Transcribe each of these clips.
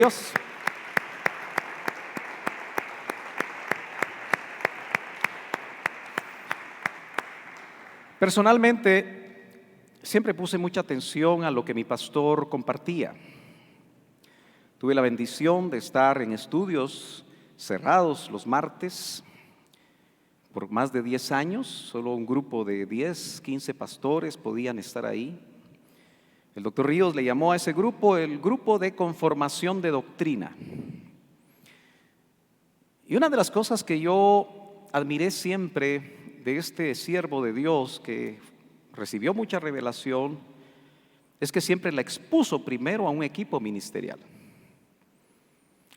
Dios. Personalmente, siempre puse mucha atención a lo que mi pastor compartía. Tuve la bendición de estar en estudios cerrados los martes por más de 10 años. Solo un grupo de 10, 15 pastores podían estar ahí. El doctor Ríos le llamó a ese grupo el grupo de conformación de doctrina. Y una de las cosas que yo admiré siempre de este siervo de Dios que recibió mucha revelación es que siempre la expuso primero a un equipo ministerial.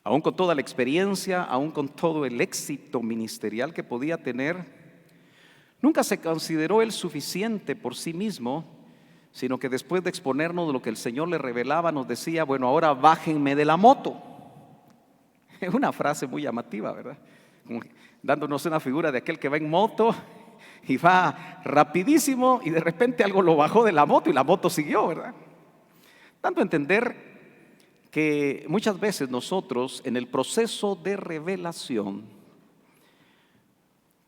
Aún con toda la experiencia, aún con todo el éxito ministerial que podía tener, nunca se consideró él suficiente por sí mismo, sino que después de exponernos lo que el Señor le revelaba, nos decía: bueno, ahora bájenme de la moto. Es una frase muy llamativa, ¿verdad? Como dándonos una figura de aquel que va en moto y va rapidísimo y de repente algo lo bajó de la moto y la moto siguió, ¿verdad? Dando a entender que muchas veces nosotros en el proceso de revelación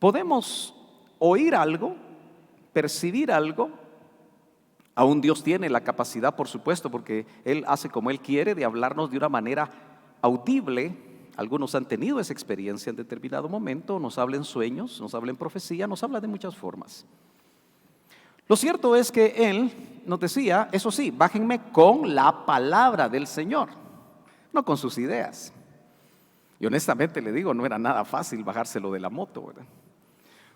podemos oír algo, percibir algo. Aún Dios tiene la capacidad, por supuesto, porque Él hace como Él quiere, de hablarnos de una manera audible. Algunos han tenido esa experiencia en determinado momento, nos habla en sueños, nos habla en profecía, nos habla de muchas formas. Lo cierto es que Él nos decía, eso sí, bájenme con la palabra del Señor, no con sus ideas. Y honestamente le digo, no era nada fácil bajárselo de la moto, ¿verdad?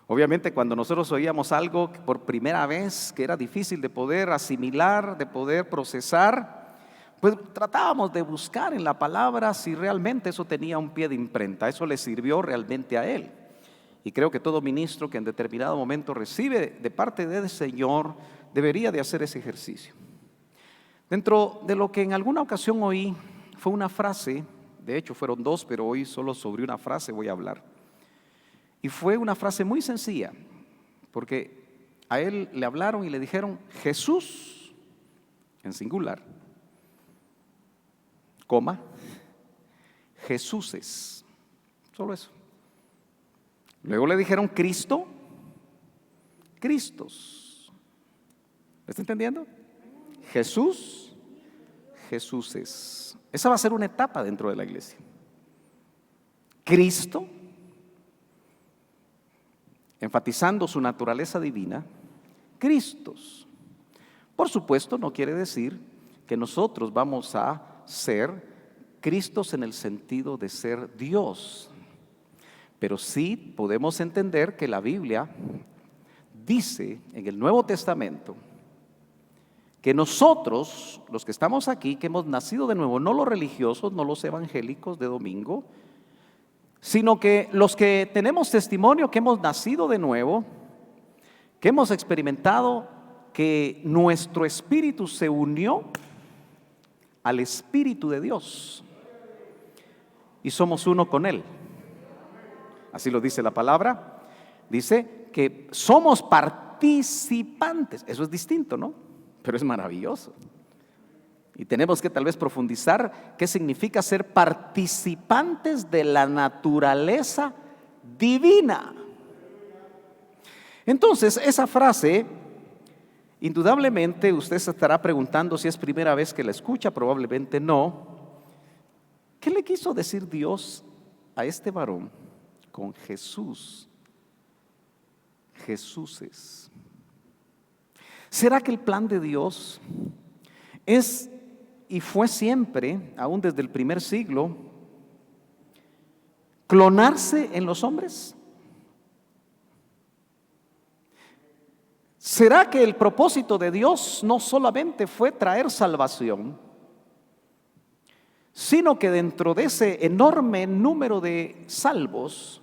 Obviamente cuando nosotros oíamos algo por primera vez que era difícil de poder asimilar, de poder procesar, pues tratábamos de buscar en la palabra si realmente eso tenía un pie de imprenta, eso le sirvió realmente a él. Y creo que todo ministro que en determinado momento recibe de parte del Señor debería de hacer ese ejercicio. Dentro de lo que en alguna ocasión oí fue una frase, de hecho fueron dos, pero hoy solo sobre una frase voy a hablar. Y fue una frase muy sencilla, porque a él le hablaron y le dijeron Jesús, en singular, coma, Jesúses, solo eso. Luego le dijeron Cristo, Cristos. ¿Me está entendiendo? Jesús, Jesúses. Esa va a ser una etapa dentro de la iglesia. Cristo, enfatizando su naturaleza divina, Cristos. Por supuesto, no quiere decir que nosotros vamos a ser Cristos en el sentido de ser Dios, pero sí podemos entender que la Biblia dice en el Nuevo Testamento que nosotros, los que estamos aquí, que hemos nacido de nuevo, no los religiosos, no los evangélicos de domingo, sino que los que tenemos testimonio que hemos nacido de nuevo, que hemos experimentado que nuestro espíritu se unió al Espíritu de Dios y somos uno con Él. Así lo dice la palabra. Dice que somos participantes. Eso es distinto, ¿no? Pero es maravilloso. Y tenemos que tal vez profundizar qué significa ser participantes de la naturaleza divina. Entonces, esa frase, indudablemente usted se estará preguntando si es primera vez que la escucha, probablemente no. ¿Qué le quiso decir Dios a este varón con Jesús? Jesúses. ¿Será que el plan de Dios es y fue siempre, aún desde el primer siglo, clonarse en los hombres? ¿Será que el propósito de Dios no solamente fue traer salvación, sino que dentro de ese enorme número de salvos,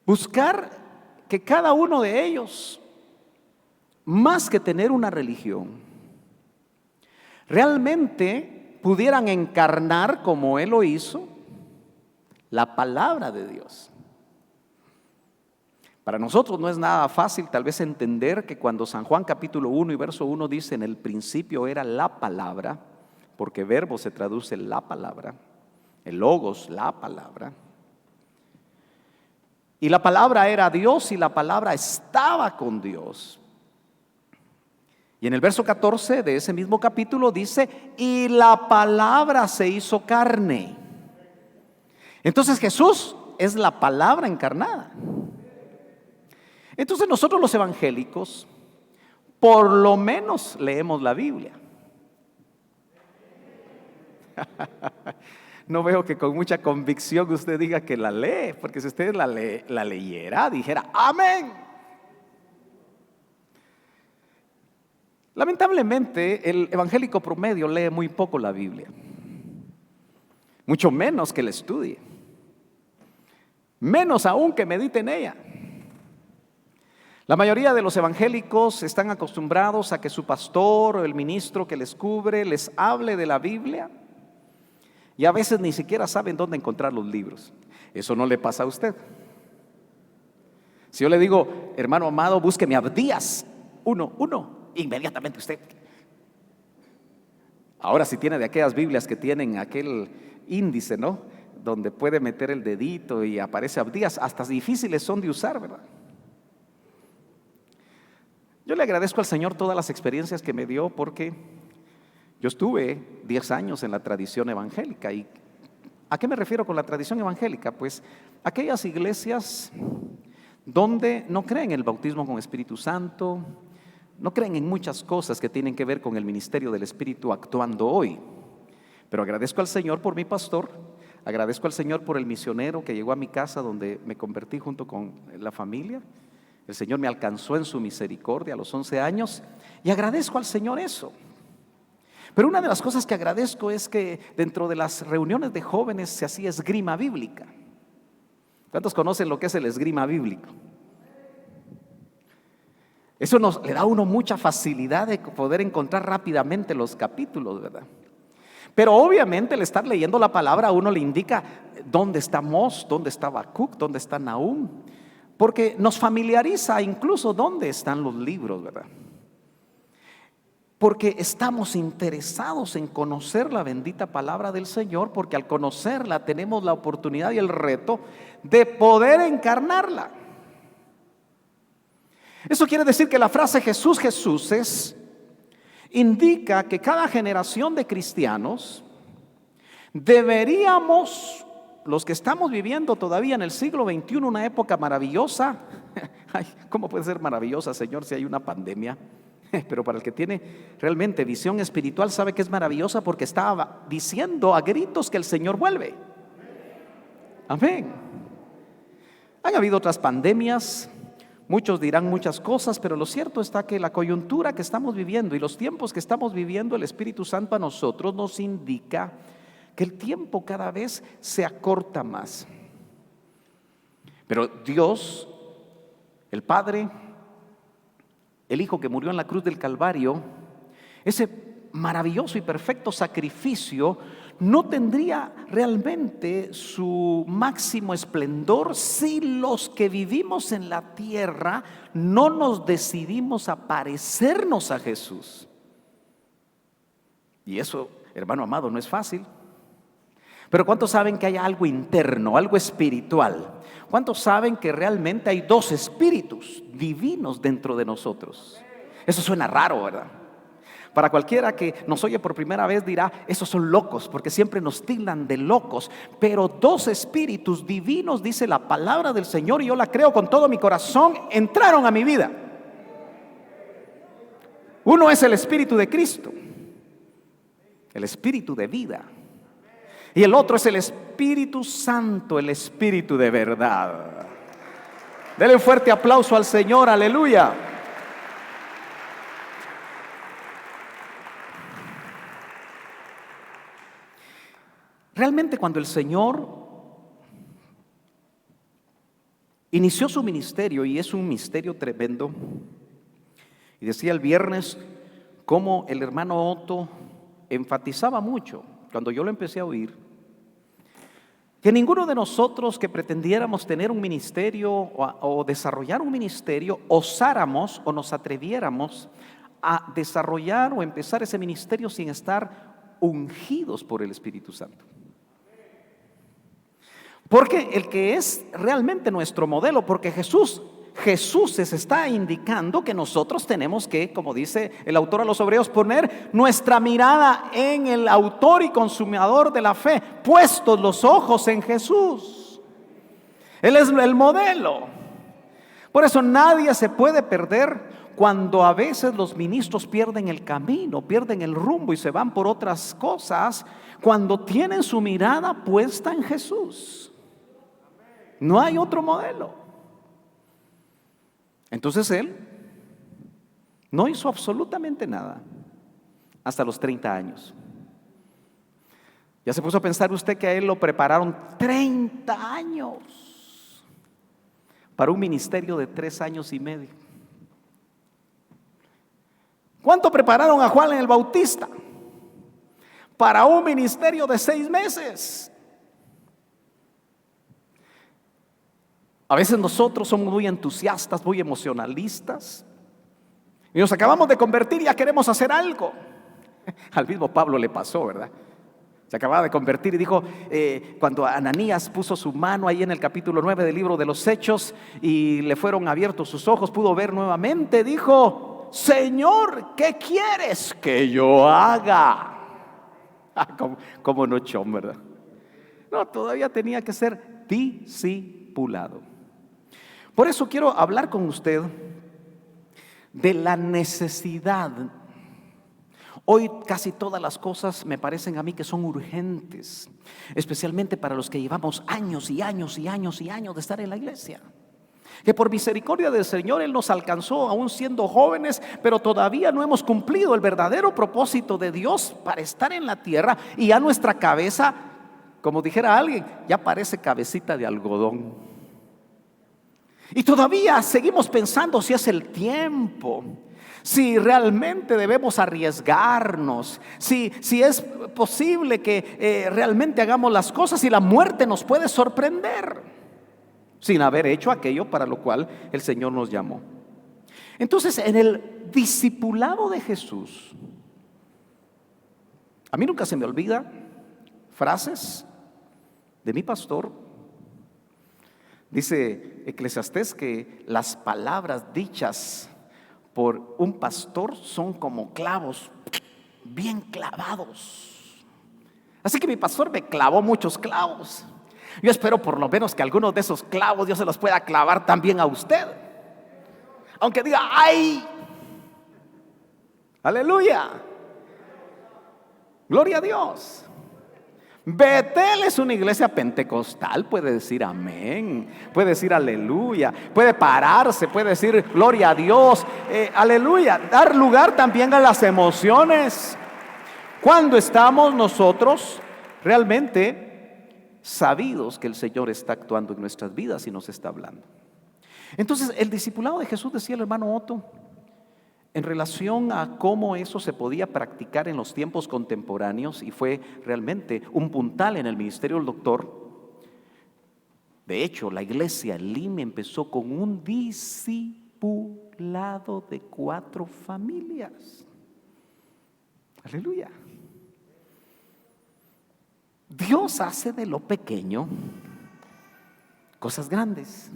buscar que cada uno de ellos, más que tener una religión, realmente pudieran encarnar, como Él lo hizo, la palabra de Dios? Para nosotros no es nada fácil tal vez entender que cuando San Juan capítulo 1 y verso 1 dice: en el principio era la palabra, porque verbo se traduce la palabra, el logos, la palabra. Y la palabra era Dios y la palabra estaba con Dios. Y en el verso 14 de ese mismo capítulo dice, y la palabra se hizo carne. Entonces Jesús es la palabra encarnada. Entonces nosotros los evangélicos, por lo menos leemos la Biblia. No veo que con mucha convicción usted diga que la lee, porque si usted la leyera, dijera, amén. Lamentablemente, el evangélico promedio lee muy poco la Biblia, mucho menos que la estudie, menos aún que medite en ella. La mayoría de los evangélicos están acostumbrados a que su pastor o el ministro que les cubre les hable de la Biblia y a veces ni siquiera saben dónde encontrar los libros. Eso no le pasa a usted. Si yo le digo, hermano amado, búsqueme Abdías 1:1, inmediatamente usted. Ahora si tiene de aquellas Biblias que tienen aquel índice, ¿no?, donde puede meter el dedito y aparece Abdías, hasta difíciles son de usar, ¿verdad? Yo le agradezco al Señor todas las experiencias que me dio, porque yo estuve 10 años en la tradición evangélica. ¿Y a qué me refiero con la tradición evangélica? Pues aquellas iglesias donde no creen en el bautismo con Espíritu Santo, no creen en muchas cosas que tienen que ver con el ministerio del Espíritu actuando hoy. Pero agradezco al Señor por mi pastor, agradezco al Señor por el misionero que llegó a mi casa donde me convertí junto con la familia. El Señor me alcanzó en su misericordia a los 11 años y agradezco al Señor eso. Pero una de las cosas que agradezco es que dentro de las reuniones de jóvenes se hacía esgrima bíblica. ¿Cuántos conocen lo que es el esgrima bíblico? Eso le da a uno mucha facilidad de poder encontrar rápidamente los capítulos, ¿verdad? Pero obviamente el estar leyendo la palabra a uno le indica dónde está Amós, dónde está Habacuc, dónde está Nahum, porque nos familiariza incluso dónde están los libros, ¿verdad? Porque estamos interesados en conocer la bendita palabra del Señor, porque al conocerla tenemos la oportunidad y el reto de poder encarnarla. Eso quiere decir que la frase Jesús, Jesús indica que cada generación de cristianos deberíamos, los que estamos viviendo todavía en el siglo XXI, una época maravillosa. Ay, ¿cómo puede ser maravillosa, Señor, si hay una pandemia? Pero para el que tiene realmente visión espiritual sabe que es maravillosa, porque estaba diciendo a gritos que el Señor vuelve. Amén. Han habido otras pandemias, muchos dirán muchas cosas, pero lo cierto está que la coyuntura que estamos viviendo y los tiempos que estamos viviendo, el Espíritu Santo a nosotros nos indica que el tiempo cada vez se acorta más. Pero Dios, el Padre, el Hijo que murió en la cruz del Calvario, ese maravilloso y perfecto sacrificio no tendría realmente su máximo esplendor si los que vivimos en la tierra no nos decidimos a parecernos a Jesús. Y eso, hermano amado, no es fácil. Pero ¿cuántos saben que hay algo interno, algo espiritual? ¿Cuántos saben que realmente hay dos espíritus divinos dentro de nosotros? Eso suena raro, ¿verdad? Para cualquiera que nos oye por primera vez dirá, esos son locos, porque siempre nos tildan de locos. Pero dos espíritus divinos, dice la palabra del Señor, y yo la creo con todo mi corazón, entraron a mi vida. Uno es el Espíritu de Cristo, el Espíritu de vida. Y el otro es el Espíritu Santo, el Espíritu de verdad. Dele un fuerte aplauso al Señor, aleluya. Realmente cuando el Señor inició su ministerio, y es un misterio tremendo, y decía el viernes cómo el hermano Otto enfatizaba mucho, cuando yo lo empecé a oír, que ninguno de nosotros que pretendiéramos tener un ministerio o desarrollar un ministerio, osáramos o nos atreviéramos a desarrollar o empezar ese ministerio sin estar ungidos por el Espíritu Santo. Porque el que es realmente nuestro modelo, porque Jesús les está indicando que nosotros tenemos que, como dice el autor a los Hebreos, poner nuestra mirada en el autor y consumador de la fe, puestos los ojos en Jesús. Él es el modelo. Por eso nadie se puede perder cuando a veces los ministros pierden el camino, pierden el rumbo y se van por otras cosas, cuando tienen su mirada puesta en Jesús. No hay otro modelo. Entonces él no hizo absolutamente nada hasta los 30 años. Ya se puso a pensar usted que a él lo prepararon 30 años para un ministerio de 3 años y medio. ¿Cuánto prepararon a Juan el Bautista para un ministerio de 6 meses? A veces nosotros somos muy entusiastas, muy emocionalistas, y nos acabamos de convertir y ya queremos hacer algo. Al mismo Pablo le pasó, ¿verdad? Se acababa de convertir y dijo, cuando Ananías puso su mano ahí en el capítulo 9 del libro de los Hechos y le fueron abiertos sus ojos, pudo ver nuevamente, dijo: Señor, ¿qué quieres que yo haga? Como nochón, ¿verdad? No, todavía tenía que ser discipulado. Por eso quiero hablar con usted de la necesidad. Hoy casi todas las cosas me parecen a mí que son urgentes, especialmente para los que llevamos años y años y años y años de estar en la iglesia. Que por misericordia del Señor Él nos alcanzó aún siendo jóvenes, pero todavía no hemos cumplido el verdadero propósito de Dios para estar en la tierra, y ya nuestra cabeza, como dijera alguien, ya parece cabecita de algodón. Y todavía seguimos pensando si es el tiempo, si realmente debemos arriesgarnos, si es posible que realmente hagamos las cosas, y la muerte nos puede sorprender sin haber hecho aquello para lo cual el Señor nos llamó. Entonces, en el discipulado de Jesús, a mí nunca se me olvida frases de mi pastor. Dice Eclesiastés que las palabras dichas por un pastor son como clavos bien clavados. Así que mi pastor me clavó muchos clavos. Yo espero por lo menos que algunos de esos clavos Dios se los pueda clavar también a usted, aunque diga ¡ay! ¡Aleluya! ¡Gloria a Dios! Betel es una iglesia pentecostal, puede decir amén, puede decir aleluya, puede pararse, puede decir gloria a Dios, aleluya, dar lugar también a las emociones. Cuando estamos nosotros realmente sabidos que el Señor está actuando en nuestras vidas y nos está hablando. Entonces, el discipulado de Jesús, decía el hermano Otto, en relación a cómo eso se podía practicar en los tiempos contemporáneos, y fue realmente un puntal en el ministerio del doctor. De hecho, la iglesia en Lima empezó con un discipulado de 4 familias. Aleluya. Dios hace de lo pequeño cosas grandes.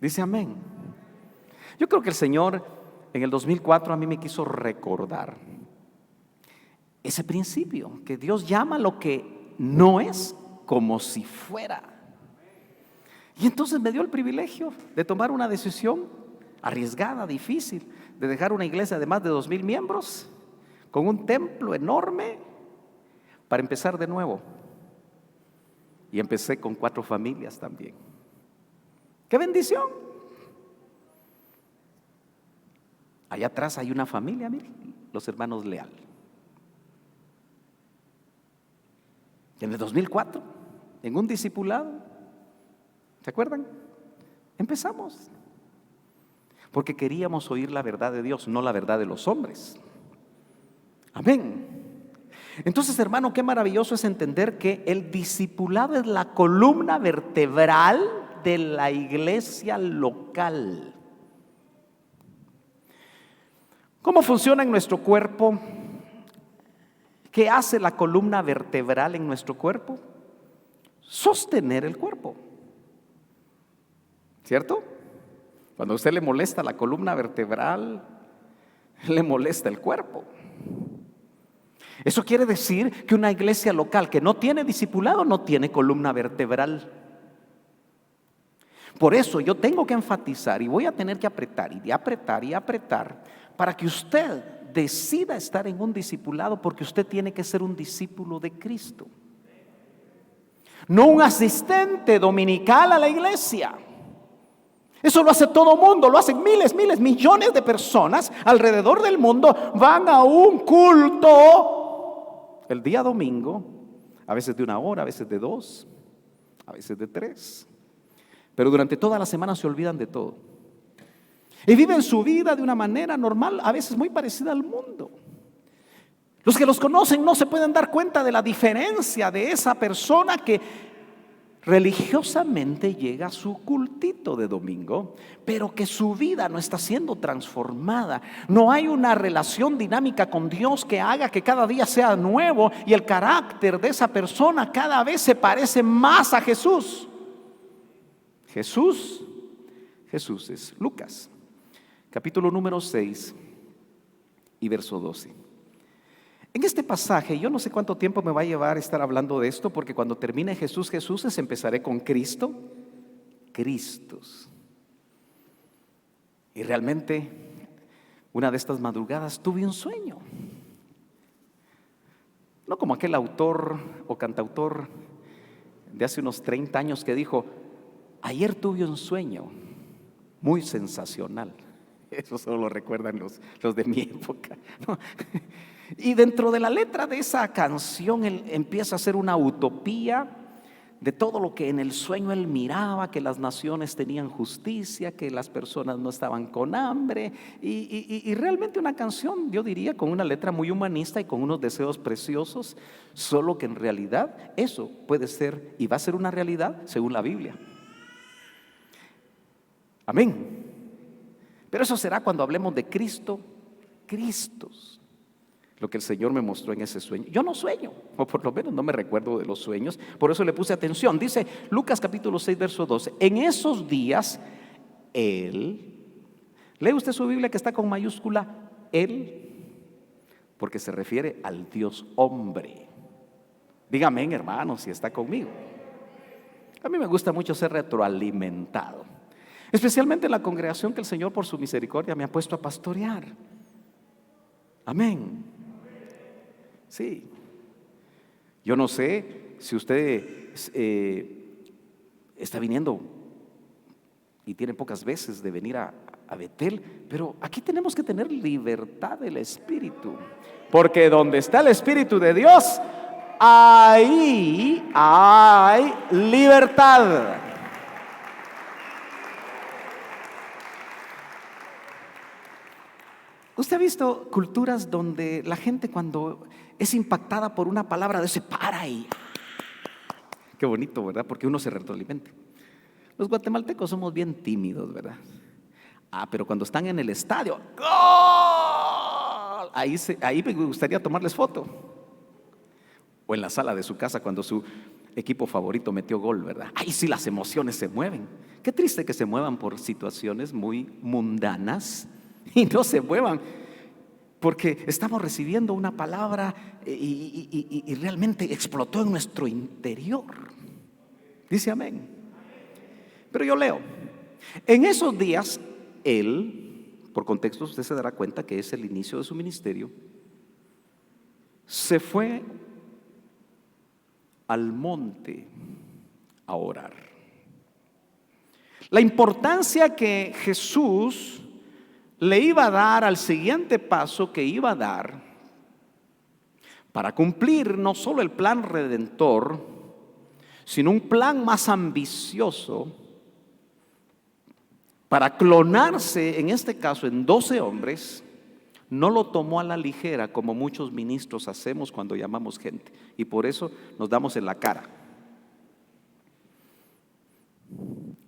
Dice amén. Yo creo que el Señor en el 2004 a mí me quiso recordar ese principio, que Dios llama lo que no es como si fuera. Y entonces me dio el privilegio de tomar una decisión arriesgada, difícil, de dejar una iglesia de más de 2,000 miembros, con un templo enorme, para empezar de nuevo. Y empecé con 4 familias también. ¡Qué bendición! Allá atrás hay una familia, miren, los hermanos Leal. En el 2004, en un discipulado, ¿se acuerdan? Empezamos. Porque queríamos oír la verdad de Dios, no la verdad de los hombres. Amén. Entonces, hermano, qué maravilloso es entender que el discipulado es la columna vertebral de la iglesia local. ¿Cómo funciona en nuestro cuerpo? ¿Qué hace la columna vertebral en nuestro cuerpo? Sostener el cuerpo, ¿cierto? Cuando a usted le molesta la columna vertebral, le molesta el cuerpo. Eso quiere decir que una iglesia local que no tiene discipulado no tiene columna vertebral. Por eso yo tengo que enfatizar y voy a tener que apretar y apretar y apretar para que usted decida estar en un discipulado, porque usted tiene que ser un discípulo de Cristo. No un asistente dominical a la iglesia. Eso lo hace todo mundo, lo hacen miles, millones de personas alrededor del mundo. Van a un culto el día domingo, a veces de 1 hora, a veces de 2, a veces de 3. Pero durante toda la semana se olvidan de todo. Y viven su vida de una manera normal, a veces muy parecida al mundo. Los que los conocen no se pueden dar cuenta de la diferencia de esa persona que religiosamente llega a su cultito de domingo, pero que su vida no está siendo transformada. No hay una relación dinámica con Dios que haga que cada día sea nuevo y el carácter de esa persona cada vez se parece más a Jesús. Jesús es Lucas, capítulo número 6 y verso 12. En este pasaje, yo no sé cuánto tiempo me va a llevar estar hablando de esto, porque cuando termine Jesús, empezaré con Cristo, Cristos. Y realmente, una de estas madrugadas tuve un sueño. No como aquel autor o cantautor de hace unos 30 años que dijo: ayer tuve un sueño muy sensacional. Eso solo lo recuerdan los de mi época, ¿no? Y dentro de la letra de esa canción él empieza a hacer una utopía de todo lo que en el sueño él miraba, que las naciones tenían justicia, que las personas no estaban con hambre, y realmente una canción, yo diría, con una letra muy humanista y con unos deseos preciosos, solo que en realidad eso puede ser y va a ser una realidad según la Biblia. Amén. Pero eso será cuando hablemos de Cristo, Cristos. Lo que el Señor me mostró en ese sueño. Yo no sueño, o por lo menos no me recuerdo de los sueños. Por eso le puse atención. Dice Lucas capítulo 6 verso 12: en esos días Él, lee usted su Biblia que está con mayúscula Él, porque se refiere al Dios hombre. Dígame, hermano, si está conmigo. A mí me gusta mucho ser retroalimentado, especialmente en la congregación que el Señor por su misericordia me ha puesto a pastorear. Amén. Sí. Yo no sé si usted está viniendo y tiene pocas veces de venir a Betel, pero aquí tenemos que tener libertad del Espíritu, porque donde está el Espíritu de Dios, ahí hay libertad. ¿Usted ha visto culturas donde la gente, cuando es impactada por una palabra, se para y qué bonito, ¿verdad? Porque uno se retroalimenta. Los guatemaltecos somos bien tímidos, ¿verdad? Pero cuando están en el estadio, ¡gol! Ahí me gustaría tomarles foto. O en la sala de su casa cuando su equipo favorito metió gol, ¿verdad? Ahí sí las emociones se mueven. Qué triste que se muevan por situaciones muy mundanas y no se muevan porque estamos recibiendo una palabra y realmente explotó en nuestro interior. Dice amén. Pero yo leo: en esos días Él, por contexto usted se dará cuenta que es el inicio de su ministerio, se fue al monte a orar. La importancia que Jesús le iba a dar al siguiente paso que iba a dar para cumplir no solo el plan redentor, sino un plan más ambicioso para clonarse, en este caso en 12 hombres, no lo tomó a la ligera como muchos ministros hacemos cuando llamamos gente, y por eso nos damos en la cara.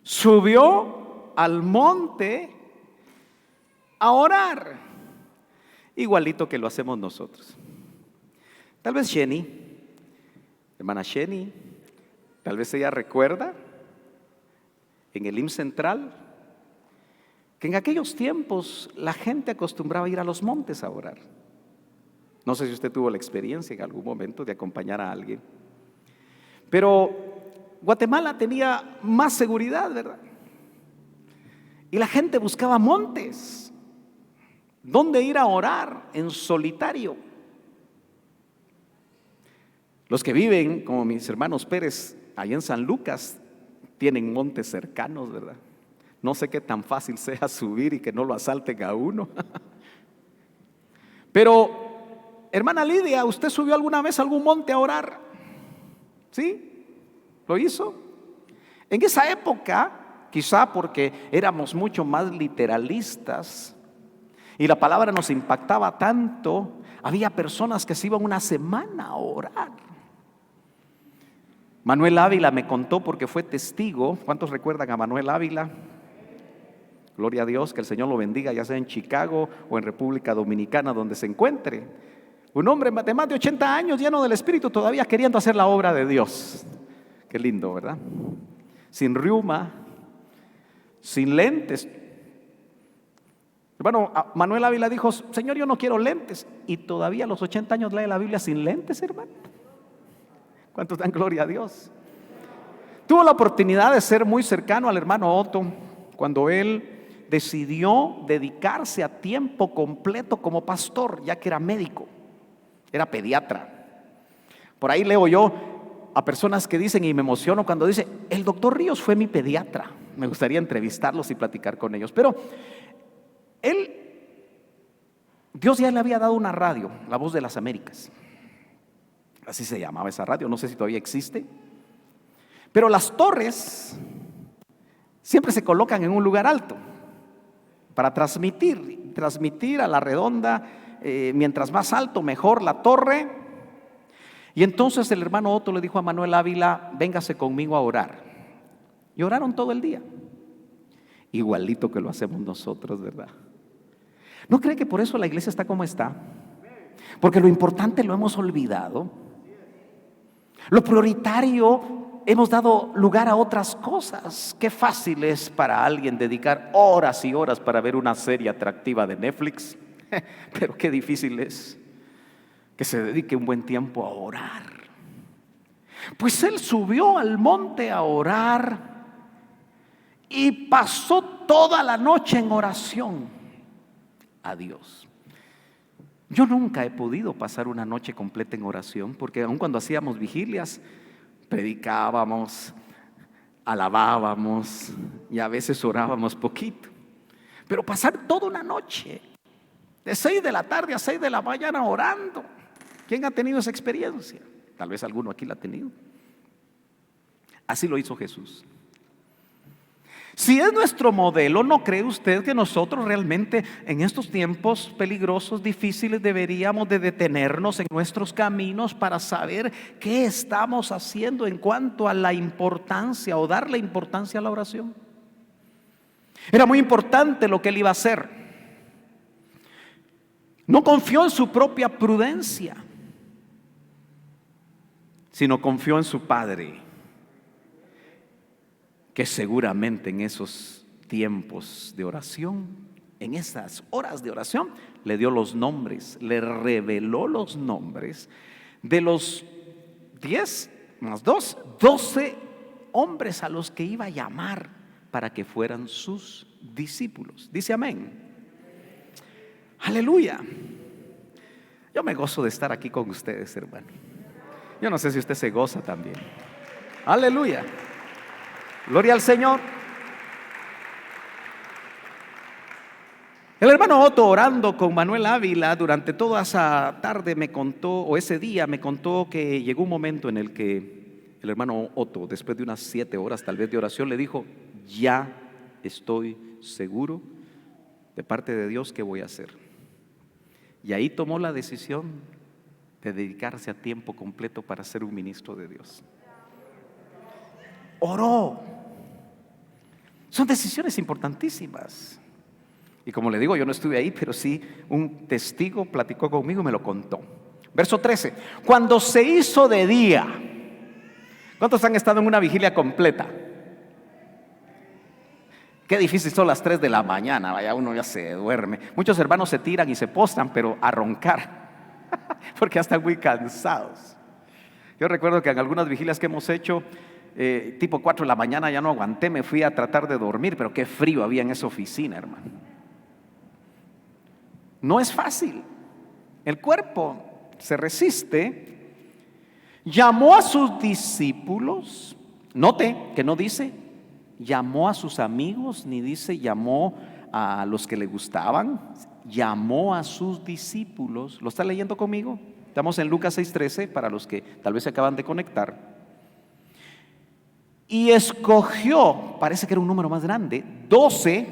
Subió al monte a orar, igualito que lo hacemos nosotros. Tal vez Jenny, hermana Jenny, tal vez ella recuerda en el IMSS Central que en aquellos tiempos la gente acostumbraba a ir a los montes a orar. No sé si usted tuvo la experiencia en algún momento de acompañar a alguien, pero Guatemala tenía más seguridad, ¿verdad? Y la gente buscaba montes donde ir a orar en solitario. Los que viven, como mis hermanos Pérez, allá en San Lucas, tienen montes cercanos, ¿verdad? No sé qué tan fácil sea subir y que no lo asalten a uno. Pero, hermana Lidia, ¿usted subió alguna vez a algún monte a orar? ¿Sí? ¿Lo hizo? En esa época, quizá porque éramos mucho más literalistas y la palabra nos impactaba tanto, había personas que se iban una semana a orar. Manuel Ávila me contó, porque fue testigo. ¿Cuántos recuerdan a Manuel Ávila? Gloria a Dios, que el Señor lo bendiga, ya sea en Chicago o en República Dominicana, donde se encuentre. Un hombre de más de 80 años, lleno del Espíritu, todavía queriendo hacer la obra de Dios. Qué lindo, ¿verdad? Sin riuma, sin lentes. Hermano, Manuel Ávila dijo: Señor, yo no quiero lentes. Y todavía a los 80 años lee la Biblia sin lentes, hermano. ¿Cuántos dan gloria a Dios? Tuvo la oportunidad de ser muy cercano al hermano Otto cuando él decidió dedicarse a tiempo completo como pastor, ya que era médico, era pediatra. Por ahí leo yo a personas que dicen, y me emociono cuando dice: el doctor Ríos fue mi pediatra. Me gustaría entrevistarlos y platicar con ellos. Pero Dios ya le había dado una radio, La Voz de las Américas. Así se llamaba esa radio, no sé si todavía existe. Pero las torres siempre se colocan en un lugar alto para transmitir a la redonda. Mientras más alto, mejor la torre. Y entonces el hermano Otto le dijo a Manuel Ávila: véngase conmigo a orar. Y oraron todo el día, igualito que lo hacemos nosotros, ¿verdad? ¿No cree que por eso la iglesia está como está? Porque lo importante lo hemos olvidado. Lo prioritario hemos dado lugar a otras cosas. Qué fácil es para alguien dedicar horas y horas para ver una serie atractiva de Netflix, pero qué difícil es que se dedique un buen tiempo a orar. Pues él subió al monte a orar y pasó toda la noche en oración a Dios. Yo nunca he podido pasar una noche completa en oración, porque aun cuando hacíamos vigilias, predicábamos, alabábamos y a veces orábamos poquito. Pero pasar toda una noche, de 6 de la tarde a 6 de la mañana orando. ¿Quién ha tenido esa experiencia? Tal vez alguno aquí la ha tenido. Así lo hizo Jesús. Si es nuestro modelo, ¿no cree usted que nosotros realmente en estos tiempos peligrosos, difíciles, deberíamos de detenernos en nuestros caminos para saber qué estamos haciendo en cuanto a la importancia o darle importancia a la oración? Era muy importante lo que él iba a hacer. No confió en su propia prudencia, sino confió en su Padre, que seguramente en esos tiempos de oración, en esas horas de oración, le dio los nombres, le reveló los nombres de los 10 más 2, 12 hombres a los que iba a llamar para que fueran sus discípulos. Dice amén. Aleluya. Yo me gozo de estar aquí con ustedes, hermano. Yo no sé si usted se goza también. Aleluya. Gloria al Señor. El hermano Otto, orando con Manuel Ávila durante toda esa tarde, me contó, o ese día me contó, que llegó un momento en el que el hermano Otto, después de unas 7 horas tal vez de oración, le dijo: ya estoy seguro de parte de Dios qué voy a hacer. Y ahí tomó la decisión de dedicarse a tiempo completo para ser un ministro de Dios. Oró. Son decisiones importantísimas. Y como le digo, yo no estuve ahí, pero sí un testigo platicó conmigo y me lo contó. Verso 13. Cuando se hizo de día. ¿Cuántos han estado en una vigilia completa? Qué difícil son las 3 de la mañana, vaya, uno ya se duerme. Muchos hermanos se tiran y se postran, pero a roncar, porque ya están muy cansados. Yo recuerdo que en algunas vigilias que hemos hecho, tipo 4 de la mañana, ya no aguanté, me fui a tratar de dormir, pero qué frío había en esa oficina, hermano. No es fácil, el cuerpo se resiste. Llamó a sus discípulos, note que no dice llamó a sus amigos, ni dice llamó a los que le gustaban, llamó a sus discípulos. ¿Lo está leyendo conmigo? Estamos en Lucas 6:13 para los que tal vez se acaban de conectar. Y escogió, parece que era un número más grande, 12,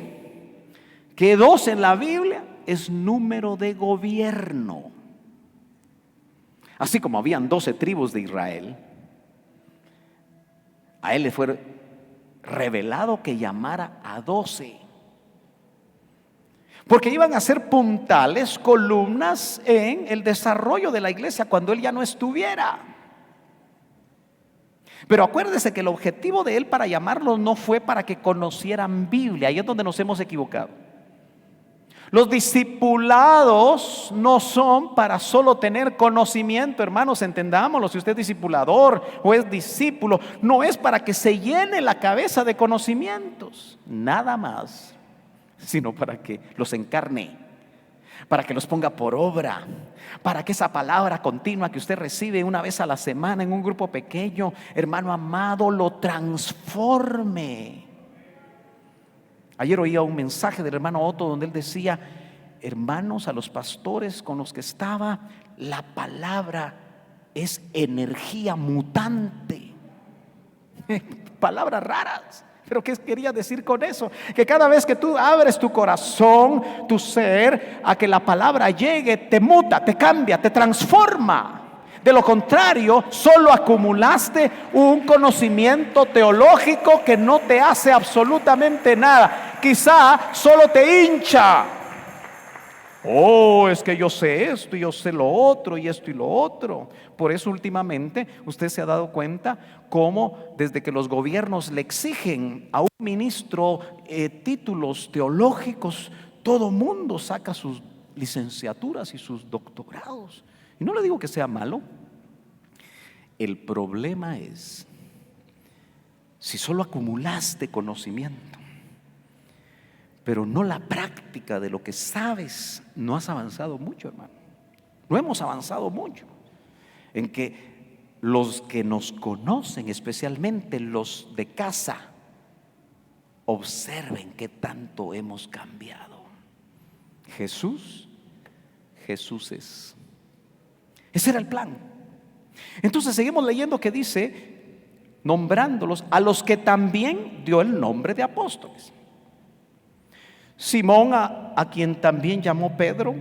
que 12 en la Biblia es número de gobierno. Así como habían 12 tribus de Israel, a él le fue revelado que llamara a 12, porque iban a ser puntales, columnas en el desarrollo de la iglesia cuando él ya no estuviera. Pero acuérdese que el objetivo de él para llamarlos no fue para que conocieran Biblia. Ahí es donde nos hemos equivocado. Los discipulados no son para solo tener conocimiento, hermanos, entendámoslo. Si usted es discipulador o es discípulo, no es para que se llene la cabeza de conocimientos, nada más, sino para que los encarne, para que los ponga por obra, para que esa palabra continua que usted recibe una vez a la semana en un grupo pequeño, hermano amado, lo transforme. Ayer oía un mensaje del hermano Otto donde él decía: hermanos, a los pastores con los que estaba, la palabra es energía mutante. Palabras raras, pero ¿qué quería decir con eso? Que cada vez que tú abres tu corazón, tu ser, a que la palabra llegue, te muta, te cambia, te transforma. De lo contrario, solo acumulaste un conocimiento teológico que no te hace absolutamente nada. Quizá solo te hincha. Oh, es que yo sé esto y yo sé lo otro y esto y lo otro. Por eso últimamente usted se ha dado cuenta cómo desde que los gobiernos le exigen a un ministro títulos teológicos, todo mundo saca sus licenciaturas y sus doctorados. Y no le digo que sea malo. El problema es si solo acumulaste conocimiento, pero no la práctica de lo que sabes, no has avanzado mucho, hermano. No hemos avanzado mucho en que los que nos conocen, especialmente los de casa, observen qué tanto hemos cambiado. Jesús es. Ese era el plan. Entonces seguimos leyendo que dice, nombrándolos a los que también dio el nombre de apóstoles. Simón, a quien también llamó Pedro.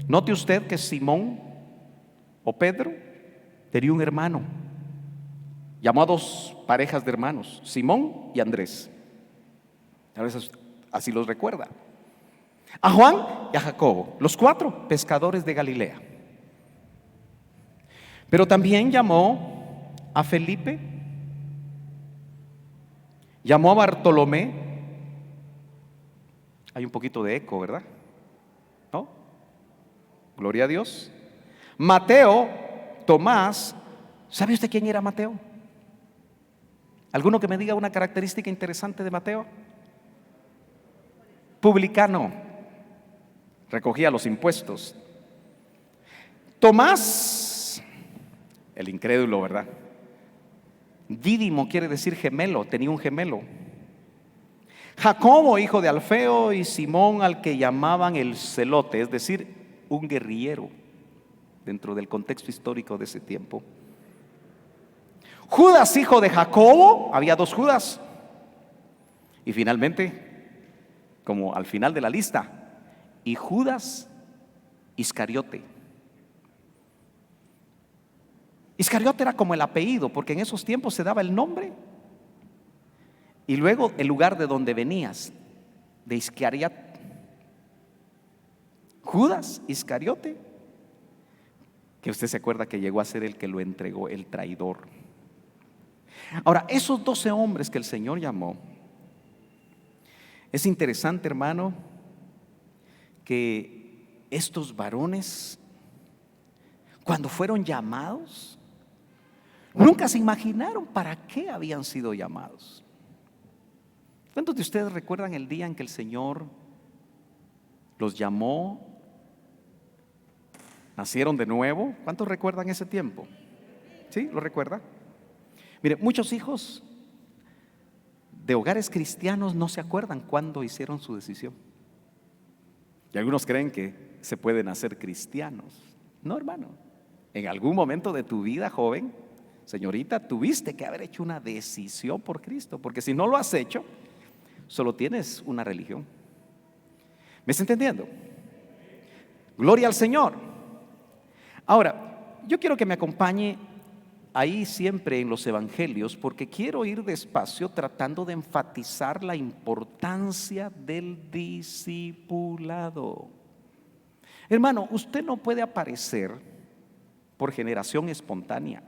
Note usted que Simón o Pedro tenía un hermano. Llamó a 2 parejas de hermanos, Simón y Andrés. A veces así los recuerda. A Juan y a Jacobo, los 4 pescadores de Galilea. Pero también llamó a Felipe, llamó a Bartolomé. Hay un poquito de eco, ¿verdad? ¿No? Gloria a Dios. Mateo, Tomás. ¿Sabe usted quién era Mateo? ¿Alguno que me diga una característica interesante de Mateo? Publicano. Recogía los impuestos. Tomás, el incrédulo, ¿verdad? Dídimo quiere decir gemelo, tenía un gemelo. Jacobo, hijo de Alfeo, y Simón, al que llamaban el celote, es decir, un guerrillero dentro del contexto histórico de ese tiempo. Judas, hijo de Jacobo, había 2 Judas. Y finalmente, como al final de la lista, y Judas Iscariote. Iscariote era como el apellido, porque en esos tiempos se daba el nombre y luego el lugar de donde venías, de Iscariot. Judas Iscariote. que usted se acuerda que llegó a ser el que lo entregó, el traidor. Ahora, esos 12 hombres que el Señor llamó, es interesante, hermano, que estos varones, cuando fueron llamados, nunca se imaginaron para qué habían sido llamados. ¿Cuántos de ustedes recuerdan el día en que el Señor los llamó? Nacieron de nuevo. ¿Cuántos recuerdan ese tiempo? ¿Sí? ¿Lo recuerda? Mire, muchos hijos de hogares cristianos no se acuerdan cuándo hicieron su decisión. Y algunos creen que se pueden hacer cristianos. No, hermano. En algún momento de tu vida, joven, señorita, tuviste que haber hecho una decisión por Cristo, porque si no lo has hecho, solo tienes una religión. ¿Me está entendiendo? Gloria al Señor. Ahora, yo quiero que me acompañe ahí siempre en los evangelios, porque quiero ir despacio tratando de enfatizar la importancia del discipulado. Hermano, usted no puede aparecer por generación espontánea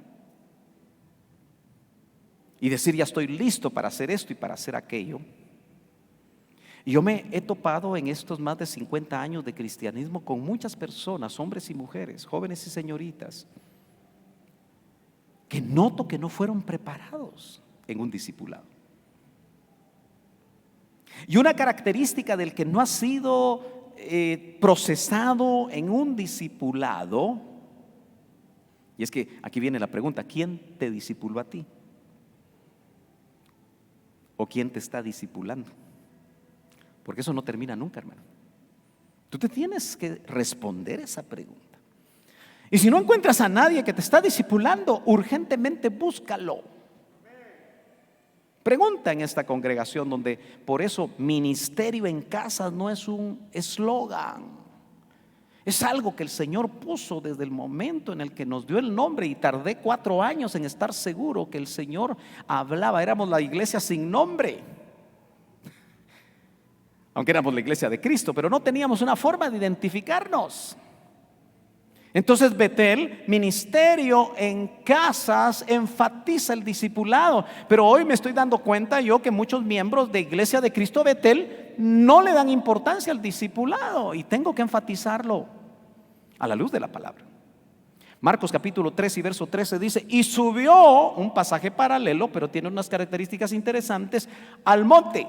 y decir: ya estoy listo para hacer esto y para hacer aquello. Y yo me he topado en estos más de 50 años de cristianismo con muchas personas, hombres y mujeres, jóvenes y señoritas, que noto que no fueron preparados en un discipulado. Y una característica del que no ha sido procesado en un discipulado, y es que aquí viene la pregunta: ¿quién te discipuló a ti? ¿O quién te está discipulando? Porque eso no termina nunca, hermano. Tú te tienes que responder esa pregunta. Y si no encuentras a nadie que te está discipulando, urgentemente búscalo. Pregunta en esta congregación, donde por eso ministerio en casa no es un eslogan. Es algo que el Señor puso desde el momento en el que nos dio el nombre, y tardé 4 años en estar seguro que el Señor hablaba. Éramos la iglesia sin nombre, aunque éramos la iglesia de Cristo, pero no teníamos una forma de identificarnos. Entonces Betel, ministerio en casas, enfatiza el discipulado. Pero hoy me estoy dando cuenta yo que muchos miembros de Iglesia de Cristo Betel no le dan importancia al discipulado, y tengo que enfatizarlo a la luz de la palabra. Marcos capítulo 3 y verso 13 dice: y subió, un pasaje paralelo, pero tiene unas características interesantes, al monte.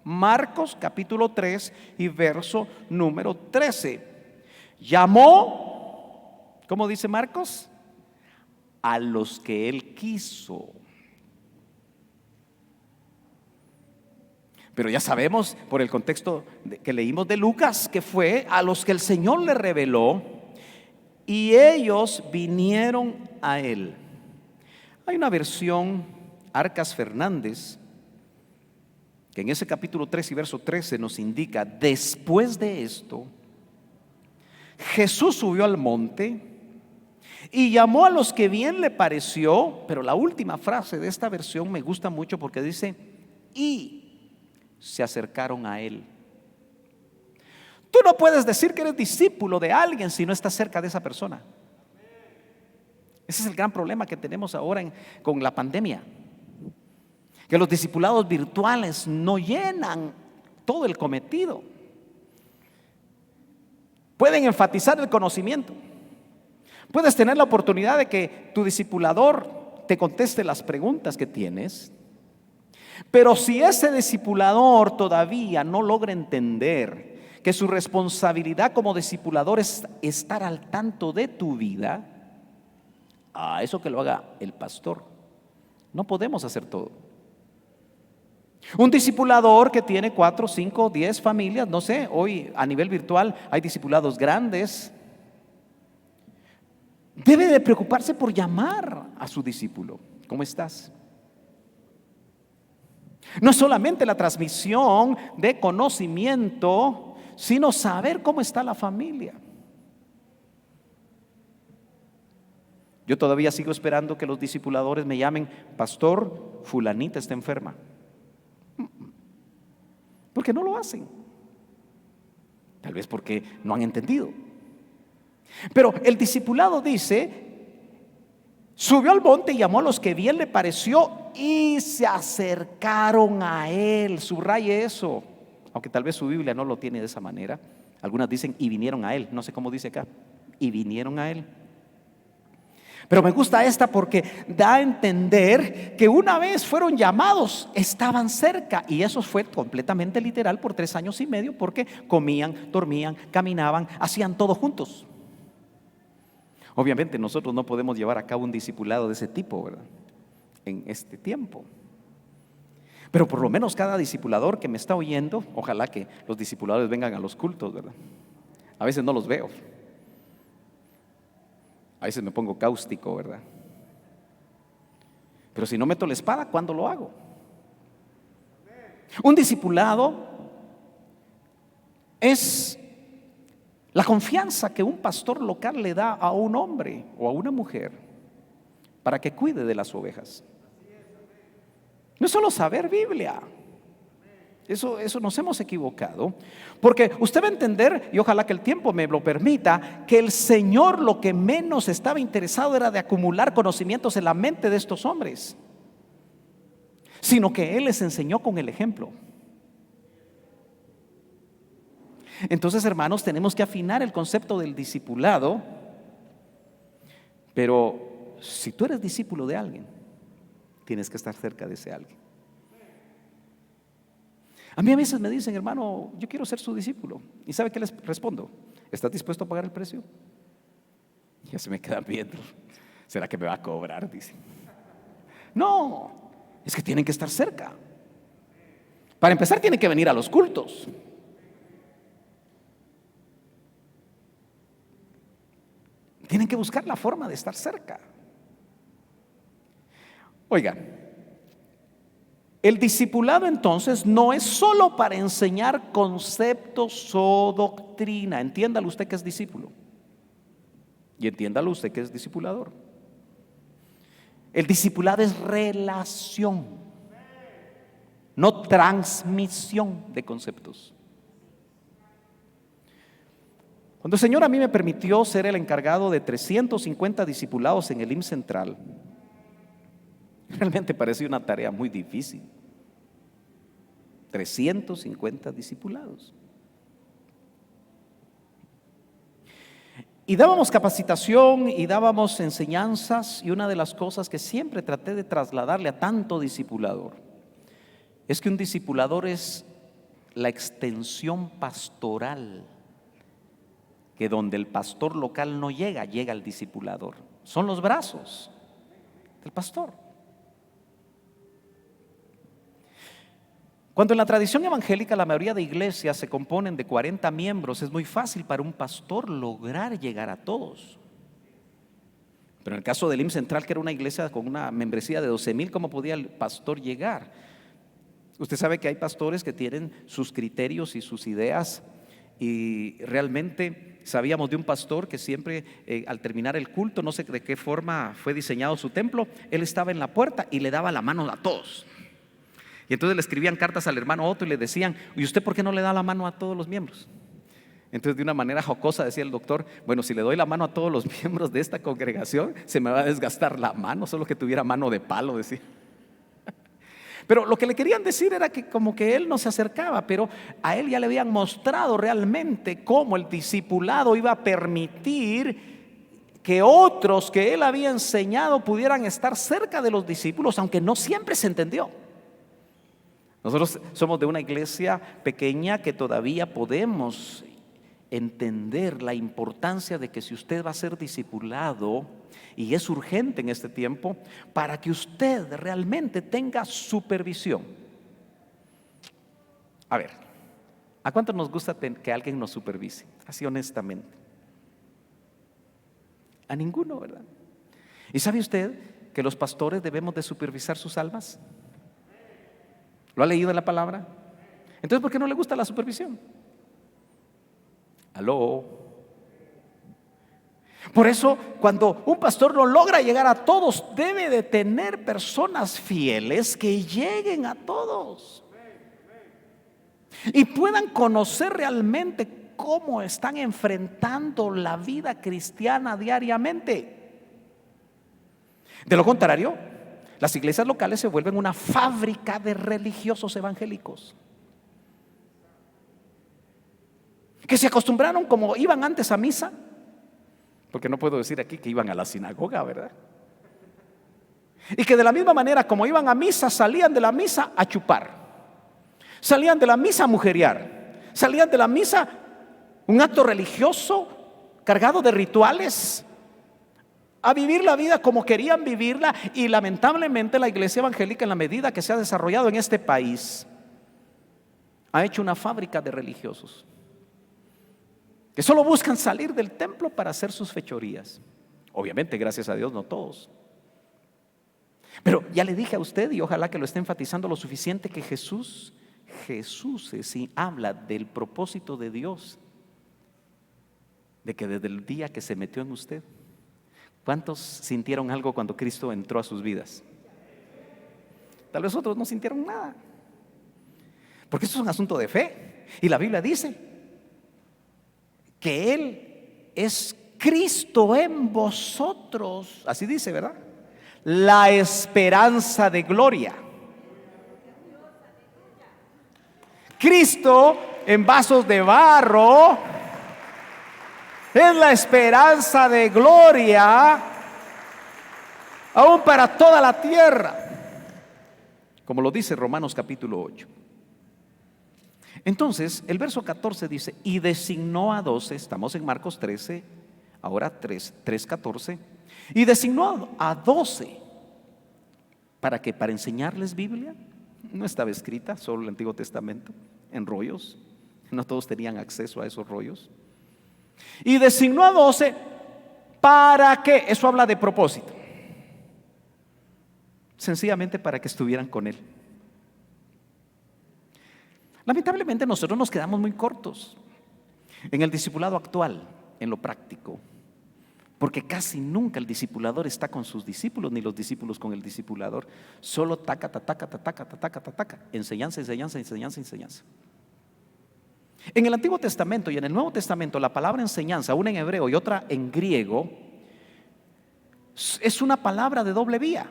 Marcos capítulo 3 y verso número 13. Llamó, ¿cómo dice Marcos? A los que él quiso. Pero ya sabemos por el contexto que leímos de Lucas, que fue a los que el Señor le reveló, y ellos vinieron a él. Hay una versión, Arcas Fernández, que en ese capítulo 3 y verso 13 nos indica: después de esto, Jesús subió al monte y llamó a los que bien le pareció. Pero la última frase de esta versión me gusta mucho, porque dice: y se acercaron a él. Tú no puedes decir que eres discípulo de alguien si no estás cerca de esa persona. Ese es el gran problema que tenemos ahora con la pandemia, que los discipulados virtuales no llenan todo el cometido. Pueden enfatizar el conocimiento, puedes tener la oportunidad de que tu discipulador te conteste las preguntas que tienes, pero si ese discipulador todavía no logra entender que su responsabilidad como discipulador es estar al tanto de tu vida, eso que lo haga el pastor. No podemos hacer todo. Un discipulador que tiene 4, 5, 10 familias, no sé, hoy a nivel virtual hay discipulados grandes, debe de preocuparse por llamar a su discípulo: ¿cómo estás? No solamente la transmisión de conocimiento, sino saber cómo está la familia. Yo todavía sigo esperando que los discipuladores me llamen: pastor, fulanita está enferma. Porque no lo hacen. Tal vez porque no han entendido. Pero el discipulado dice, subió al monte y llamó a los que bien le pareció y se acercaron a él. Subraye eso, aunque tal vez su Biblia no lo tiene de esa manera. Algunas dicen y vinieron a él, no sé cómo dice acá, y vinieron a él. Pero me gusta esta porque da a entender que una vez fueron llamados, estaban cerca. Y eso fue completamente literal por 3 años y medio, porque comían, dormían, caminaban, hacían todo juntos. Obviamente nosotros no podemos llevar a cabo un discipulado de ese tipo, ¿verdad?, en este tiempo. Pero por lo menos cada discipulador que me está oyendo, ojalá que los discipuladores vengan a los cultos, ¿verdad? A veces no los veo. A veces me pongo cáustico, ¿verdad? Pero si no meto la espada, ¿cuándo lo hago? Un discipulado es la confianza que un pastor local le da a un hombre o a una mujer para que cuide de las ovejas. No es solo saber Biblia. Eso nos hemos equivocado. Porque usted va a entender, y ojalá que el tiempo me lo permita, que el Señor lo que menos estaba interesado era de acumular conocimientos en la mente de estos hombres, sino que Él les enseñó con el ejemplo. Entonces, hermanos, tenemos que afinar el concepto del discipulado. Pero si tú eres discípulo de alguien, tienes que estar cerca de ese alguien. A mí a veces me dicen, hermano, yo quiero ser su discípulo. ¿Y sabe qué les respondo? ¿Estás dispuesto a pagar el precio? Ya se me quedan viendo. ¿Será que me va a cobrar? Dicen. No, es que tienen que estar cerca. Para empezar, tienen que venir a los cultos. Tienen que buscar la forma de estar cerca. Oiga, el discipulado entonces no es solo para enseñar conceptos o doctrina. Entiéndalo usted que es discípulo y entiéndalo usted que es discipulador. El discipulado es relación, no transmisión de conceptos. Cuando el Señor a mí me permitió ser el encargado de 350 discipulados en el IMSS Central, realmente parecía una tarea muy difícil. 350 discipulados. Y dábamos capacitación y dábamos enseñanzas, y una de las cosas que siempre traté de trasladarle a tanto discipulador es que un discipulador es la extensión pastoral, que donde el pastor local no llega, llega el discipulador. Son los brazos del pastor. Cuando en la tradición evangélica la mayoría de iglesias se componen de 40 miembros, es muy fácil para un pastor lograr llegar a todos. Pero en el caso del IMSS Central, que era una iglesia con una membresía de 12,000, ¿cómo podía el pastor llegar? Usted sabe que hay pastores que tienen sus criterios y sus ideas, y realmente sabíamos de un pastor que siempre al terminar el culto, no sé de qué forma fue diseñado su templo, él estaba en la puerta y le daba la mano a todos. Y entonces le escribían cartas al hermano Otto y le decían, ¿y usted por qué no le da la mano a todos los miembros? Entonces de una manera jocosa decía el doctor, bueno, si le doy la mano a todos los miembros de esta congregación, se me va a desgastar la mano, solo que tuviera mano de palo, decía. Pero lo que le querían decir era que como que él no se acercaba, pero a él ya le habían mostrado realmente cómo el discipulado iba a permitir que otros que él había enseñado pudieran estar cerca de los discípulos, aunque no siempre se entendió. Nosotros somos de una iglesia pequeña que todavía podemos entender la importancia de que si usted va a ser discipulado, y es urgente en este tiempo, para que usted realmente tenga supervisión. A ver, ¿a cuánto nos gusta que alguien nos supervise? Así honestamente. A ninguno, ¿verdad? ¿Y sabe usted que los pastores debemos de supervisar sus almas? ¿Lo ha leído en la palabra? Entonces, ¿por qué no le gusta la supervisión? ¿Aló? Por eso, cuando un pastor no logra llegar a todos, debe de tener personas fieles que lleguen a todos y puedan conocer realmente cómo están enfrentando la vida cristiana diariamente. De lo contrario, las iglesias locales se vuelven una fábrica de religiosos evangélicos que se acostumbraron como iban antes a misa, porque no puedo decir aquí que iban a la sinagoga, ¿verdad? Y que de la misma manera como iban a misa, salían de la misa a chupar, salían de la misa a mujeriar, salían de la misa un acto religioso cargado de rituales, a vivir la vida como querían vivirla. Y lamentablemente la iglesia evangélica, en la medida que se ha desarrollado en este país, ha hecho una fábrica de religiosos que solo buscan salir del templo para hacer sus fechorías. Obviamente, gracias a Dios, no todos. Pero ya le dije a usted, y ojalá que lo esté enfatizando lo suficiente, que Jesús sí habla del propósito de Dios, de que desde el día que se metió en usted, ¿cuántos sintieron algo cuando Cristo entró a sus vidas? Tal vez otros no sintieron nada, porque esto es un asunto de fe. Y la Biblia dice que Él es Cristo en vosotros, así dice, ¿verdad? La esperanza de gloria. Cristo en vasos de barro es la esperanza de gloria aún para toda la tierra, como lo dice Romanos capítulo 8. Entonces el verso 14 dice: y designó a 12, estamos en Marcos 13, ahora 3:14, y designó a 12 para que, para enseñarles Biblia. No estaba escrita, solo el Antiguo Testamento, en rollos. No todos tenían acceso a esos rollos. Y designó a 12 para que, eso habla de propósito, sencillamente para que estuvieran con Él. Lamentablemente nosotros nos quedamos muy cortos en el discipulado actual, en lo práctico, porque casi nunca el discipulador está con sus discípulos, ni los discípulos con el discipulador. Solo taca, enseñanza, enseñanza, enseñanza, enseñanza. En el Antiguo Testamento y en el Nuevo Testamento, la palabra enseñanza, una en hebreo y otra en griego, es una palabra de doble vía.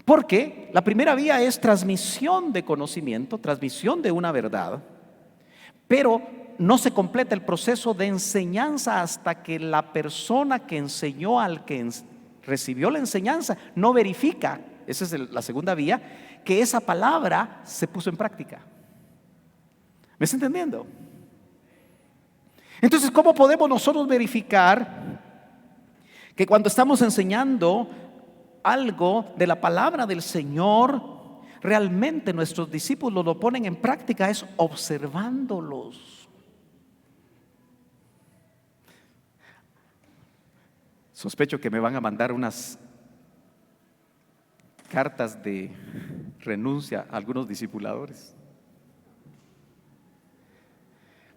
Porque la primera vía es transmisión de conocimiento, transmisión de una verdad, pero no se completa el proceso de enseñanza hasta que la persona que enseñó al que recibió la enseñanza no verifica, esa es la segunda vía, que esa palabra se puso en práctica. ¿Me está entendiendo? Entonces, ¿cómo podemos nosotros verificar que cuando estamos enseñando algo de la palabra del Señor, realmente nuestros discípulos lo ponen en práctica? Es observándolos. Sospecho que me van a mandar unas cartas de renuncia a algunos discipuladores,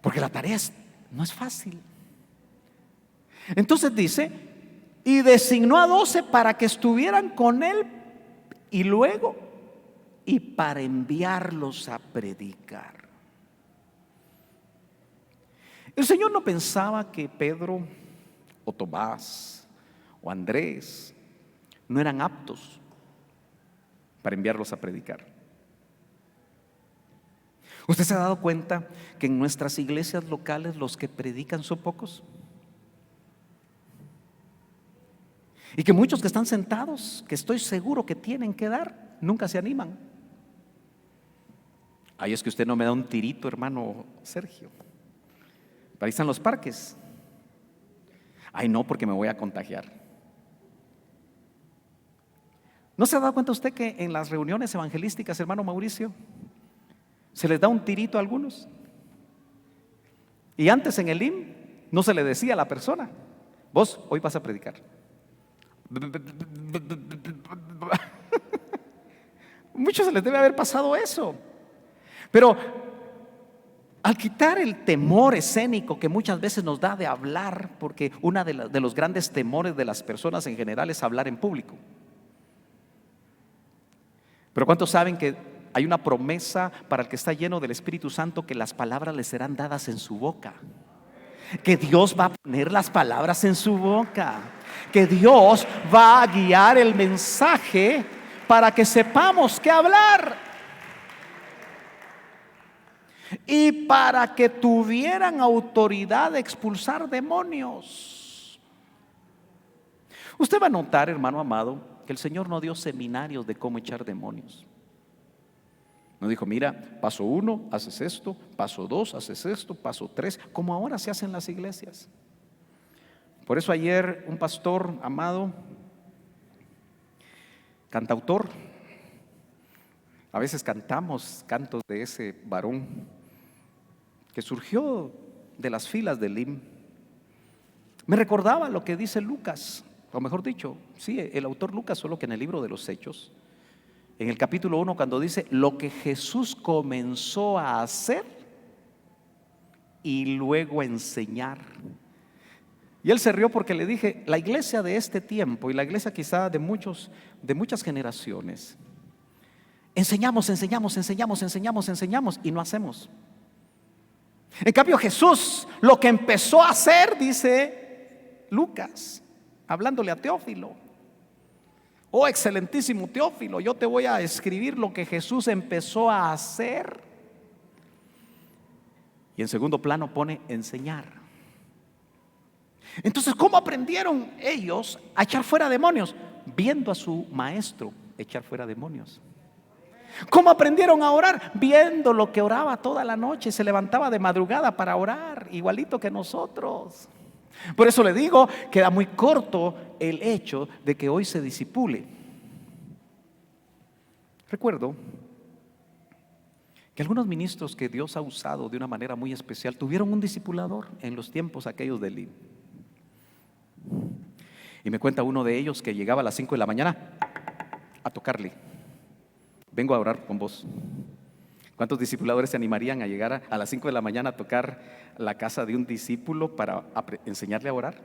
porque la tarea no es fácil. Entonces dice: y designó a 12 para que estuvieran con Él, y luego, y para enviarlos a predicar. El Señor no pensaba que Pedro o Tomás o Andrés no eran aptos para enviarlos a predicar. ¿Usted se ha dado cuenta que en nuestras iglesias locales los que predican son pocos? Y que muchos que están sentados, que estoy seguro que tienen que dar, nunca se animan. Ay, es que usted no me da un tirito, hermano Sergio. Ahí están los parques. Ay, no, porque me voy a contagiar. ¿No se ha dado cuenta usted que en las reuniones evangelísticas, hermano Mauricio, se les da un tirito a algunos? Y antes en el IM no se le decía a la persona: vos hoy vas a predicar. Muchos se les debe haber pasado eso. Pero al quitar el temor escénico que muchas veces nos da de hablar, porque uno de los grandes temores de las personas en general es hablar en público. Pero ¿cuántos saben que hay una promesa para el que está lleno del Espíritu Santo, que las palabras le serán dadas en su boca. Que Dios va a poner las palabras en su boca. Que Dios va a guiar el mensaje para que sepamos qué hablar. Y para que tuvieran autoridad de expulsar demonios. Usted va a notar, hermano amado, que el Señor no dio seminarios de cómo echar demonios. No dijo, mira, paso 1, haces esto, paso 2, haces esto, paso 3, como ahora se hace en las iglesias. Por eso ayer un pastor amado, cantautor, a veces cantamos cantos de ese varón que surgió de las filas del IM. Me recordaba lo que dice Lucas, o mejor dicho, sí, el autor Lucas, solo que en el libro de los Hechos, en el capítulo 1, cuando dice lo que Jesús comenzó a hacer y luego a enseñar. Y él se rió porque le dije, la iglesia de este tiempo y la iglesia quizá de muchas generaciones, enseñamos y no hacemos. En cambio Jesús, lo que empezó a hacer, dice Lucas, hablándole a Teófilo: oh excelentísimo Teófilo, yo te voy a escribir lo que Jesús empezó a hacer. Y en segundo plano pone enseñar. Entonces, ¿cómo aprendieron ellos a echar fuera demonios? Viendo a su maestro echar fuera demonios. ¿Cómo aprendieron a orar? Viendo lo que oraba toda la noche, se levantaba de madrugada para orar, igualito que nosotros. Por eso le digo, queda muy corto el hecho de que hoy se discipule. Recuerdo que algunos ministros que Dios ha usado de una manera muy especial tuvieron un discipulador en los tiempos aquellos del IN. Y me cuenta uno de ellos que llegaba a las 5 de la mañana a tocarle: vengo a orar con vos. ¿Cuántos discipuladores se animarían a llegar a las 5 de la mañana a tocar la casa de un discípulo para enseñarle a orar?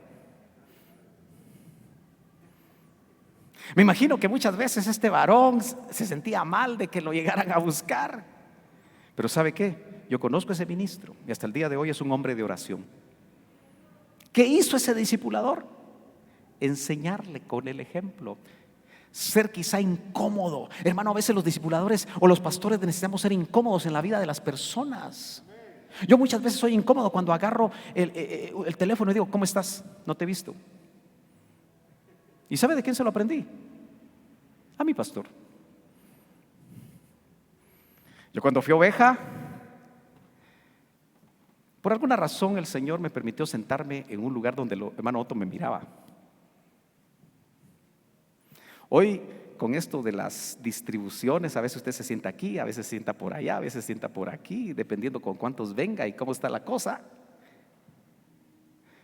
Me imagino que muchas veces este varón se sentía mal de que lo llegaran a buscar. Pero ¿sabe qué? Yo conozco a ese ministro y hasta el día de hoy es un hombre de oración. ¿Qué hizo ese discipulador? Enseñarle con el ejemplo. Ser quizá incómodo. Hermano, a veces los discipuladores o los pastores necesitamos ser incómodos en la vida de las personas. Yo muchas veces soy incómodo cuando agarro el teléfono y digo, ¿cómo estás? No te he visto. ¿Y sabe de quién se lo aprendí? A mi pastor. Yo cuando fui oveja, por alguna razón el Señor me permitió sentarme en un lugar donde el hermano Otto me miraba. Hoy, con esto de las distribuciones, a veces usted se sienta aquí, a veces se sienta por allá, a veces se sienta por aquí, dependiendo con cuántos venga y cómo está la cosa.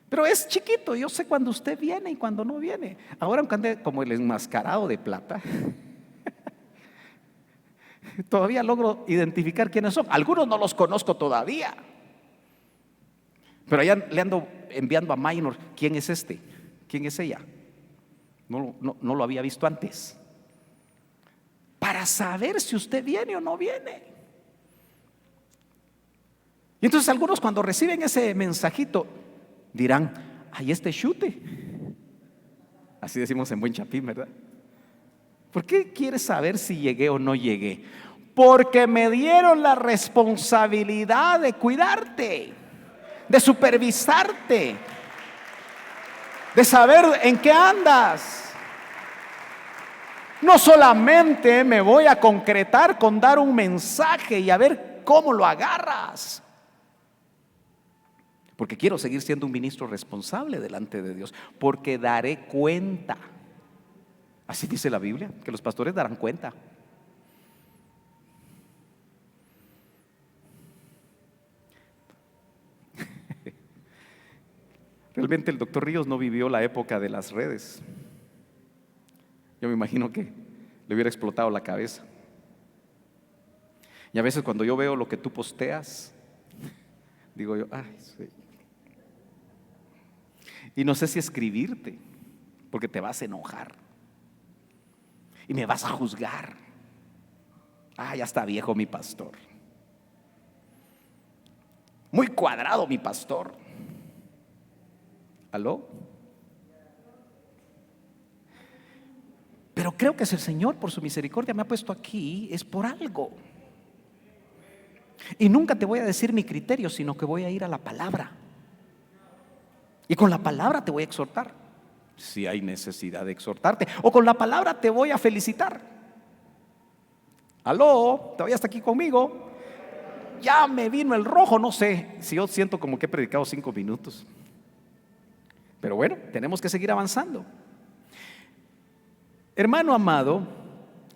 Pero es chiquito, yo sé cuando usted viene y cuando no viene. Ahora, aunque ande como el enmascarado de plata, todavía logro identificar quiénes son. Algunos no los conozco todavía, pero allá le ando enviando a Minor: ¿quién es este? ¿Quién es ella? No lo había visto antes, para saber si usted viene o no viene. Y entonces algunos, cuando reciben ese mensajito, dirán: ay, este chute. Así decimos en buen chapín, ¿verdad? ¿Por qué quieres saber si llegué o no llegué? Porque me dieron la responsabilidad de cuidarte, de supervisarte, de saber en qué andas. No solamente me voy a concretar con dar un mensaje y a ver cómo lo agarras, porque quiero seguir siendo un ministro responsable delante de Dios, porque daré cuenta. Así dice la Biblia, que los pastores darán cuenta. Realmente el doctor Ríos no vivió la época de las redes. Yo me imagino que le hubiera explotado la cabeza. Y a veces cuando yo veo lo que tú posteas, digo yo, ay, sí. Y no sé si escribirte, porque te vas a enojar y me vas a juzgar. Ya está viejo mi pastor. Muy cuadrado mi pastor. ¿Aló? Pero creo que si el Señor por su misericordia me ha puesto aquí, es por algo. Y nunca te voy a decir mi criterio, sino que voy a ir a la palabra. Y con la palabra te voy a exhortar, si hay necesidad de exhortarte. O con la palabra te voy a felicitar. ¿Aló? ¿Todavía está aquí conmigo? Ya me vino el rojo, no sé. Si yo siento como que he predicado 5 minutos. Pero bueno, tenemos que seguir avanzando. Hermano amado,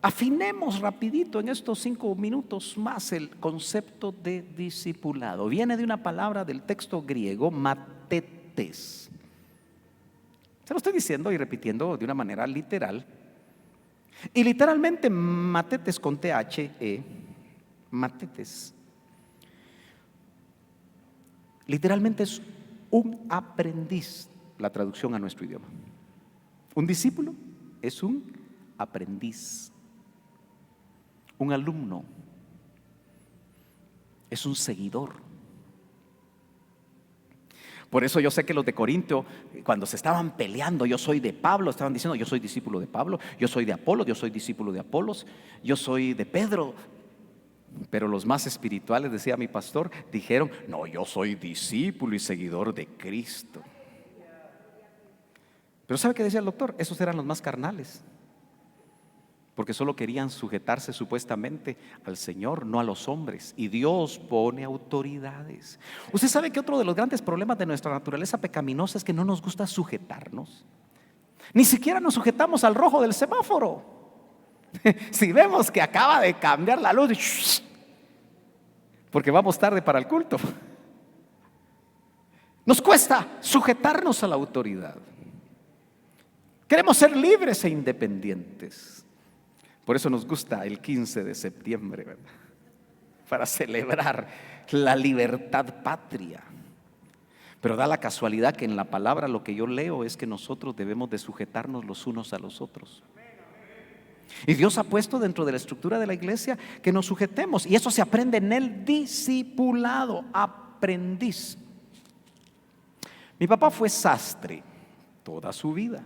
afinemos rapidito en estos 5 minutos más el concepto de discipulado. Viene de una palabra del texto griego, matetes. Se lo estoy diciendo y repitiendo de una manera literal. Y literalmente matetes con THE, matetes, literalmente es un aprendiz, la traducción a nuestro idioma. Un discípulo es un aprendiz, un alumno, es un seguidor. Por eso yo sé que los de Corinto, cuando se estaban peleando, yo soy de Pablo, estaban diciendo yo soy discípulo de Pablo, yo soy de Apolo, yo soy discípulo de Apolos, yo soy de Pedro. Pero los más espirituales, decía mi pastor, dijeron, no, yo soy discípulo y seguidor de Cristo. Pero ¿sabe qué decía el doctor? Esos eran los más carnales, porque solo querían sujetarse supuestamente al Señor, no a los hombres. Y Dios pone autoridades. Usted sabe que otro de los grandes problemas de nuestra naturaleza pecaminosa es que no nos gusta sujetarnos. Ni siquiera nos sujetamos al rojo del semáforo. Si vemos que acaba de cambiar la luz, porque vamos tarde para el culto, nos cuesta sujetarnos a la autoridad. Queremos ser libres e independientes. Por eso nos gusta el 15 de septiembre, ¿verdad? Para celebrar la libertad patria. Pero da la casualidad que en la palabra lo que yo leo es que nosotros debemos de sujetarnos los unos a los otros. Y Dios ha puesto dentro de la estructura de la iglesia que nos sujetemos. Y eso se aprende en el discipulado, aprendiz. Mi papá fue sastre toda su vida.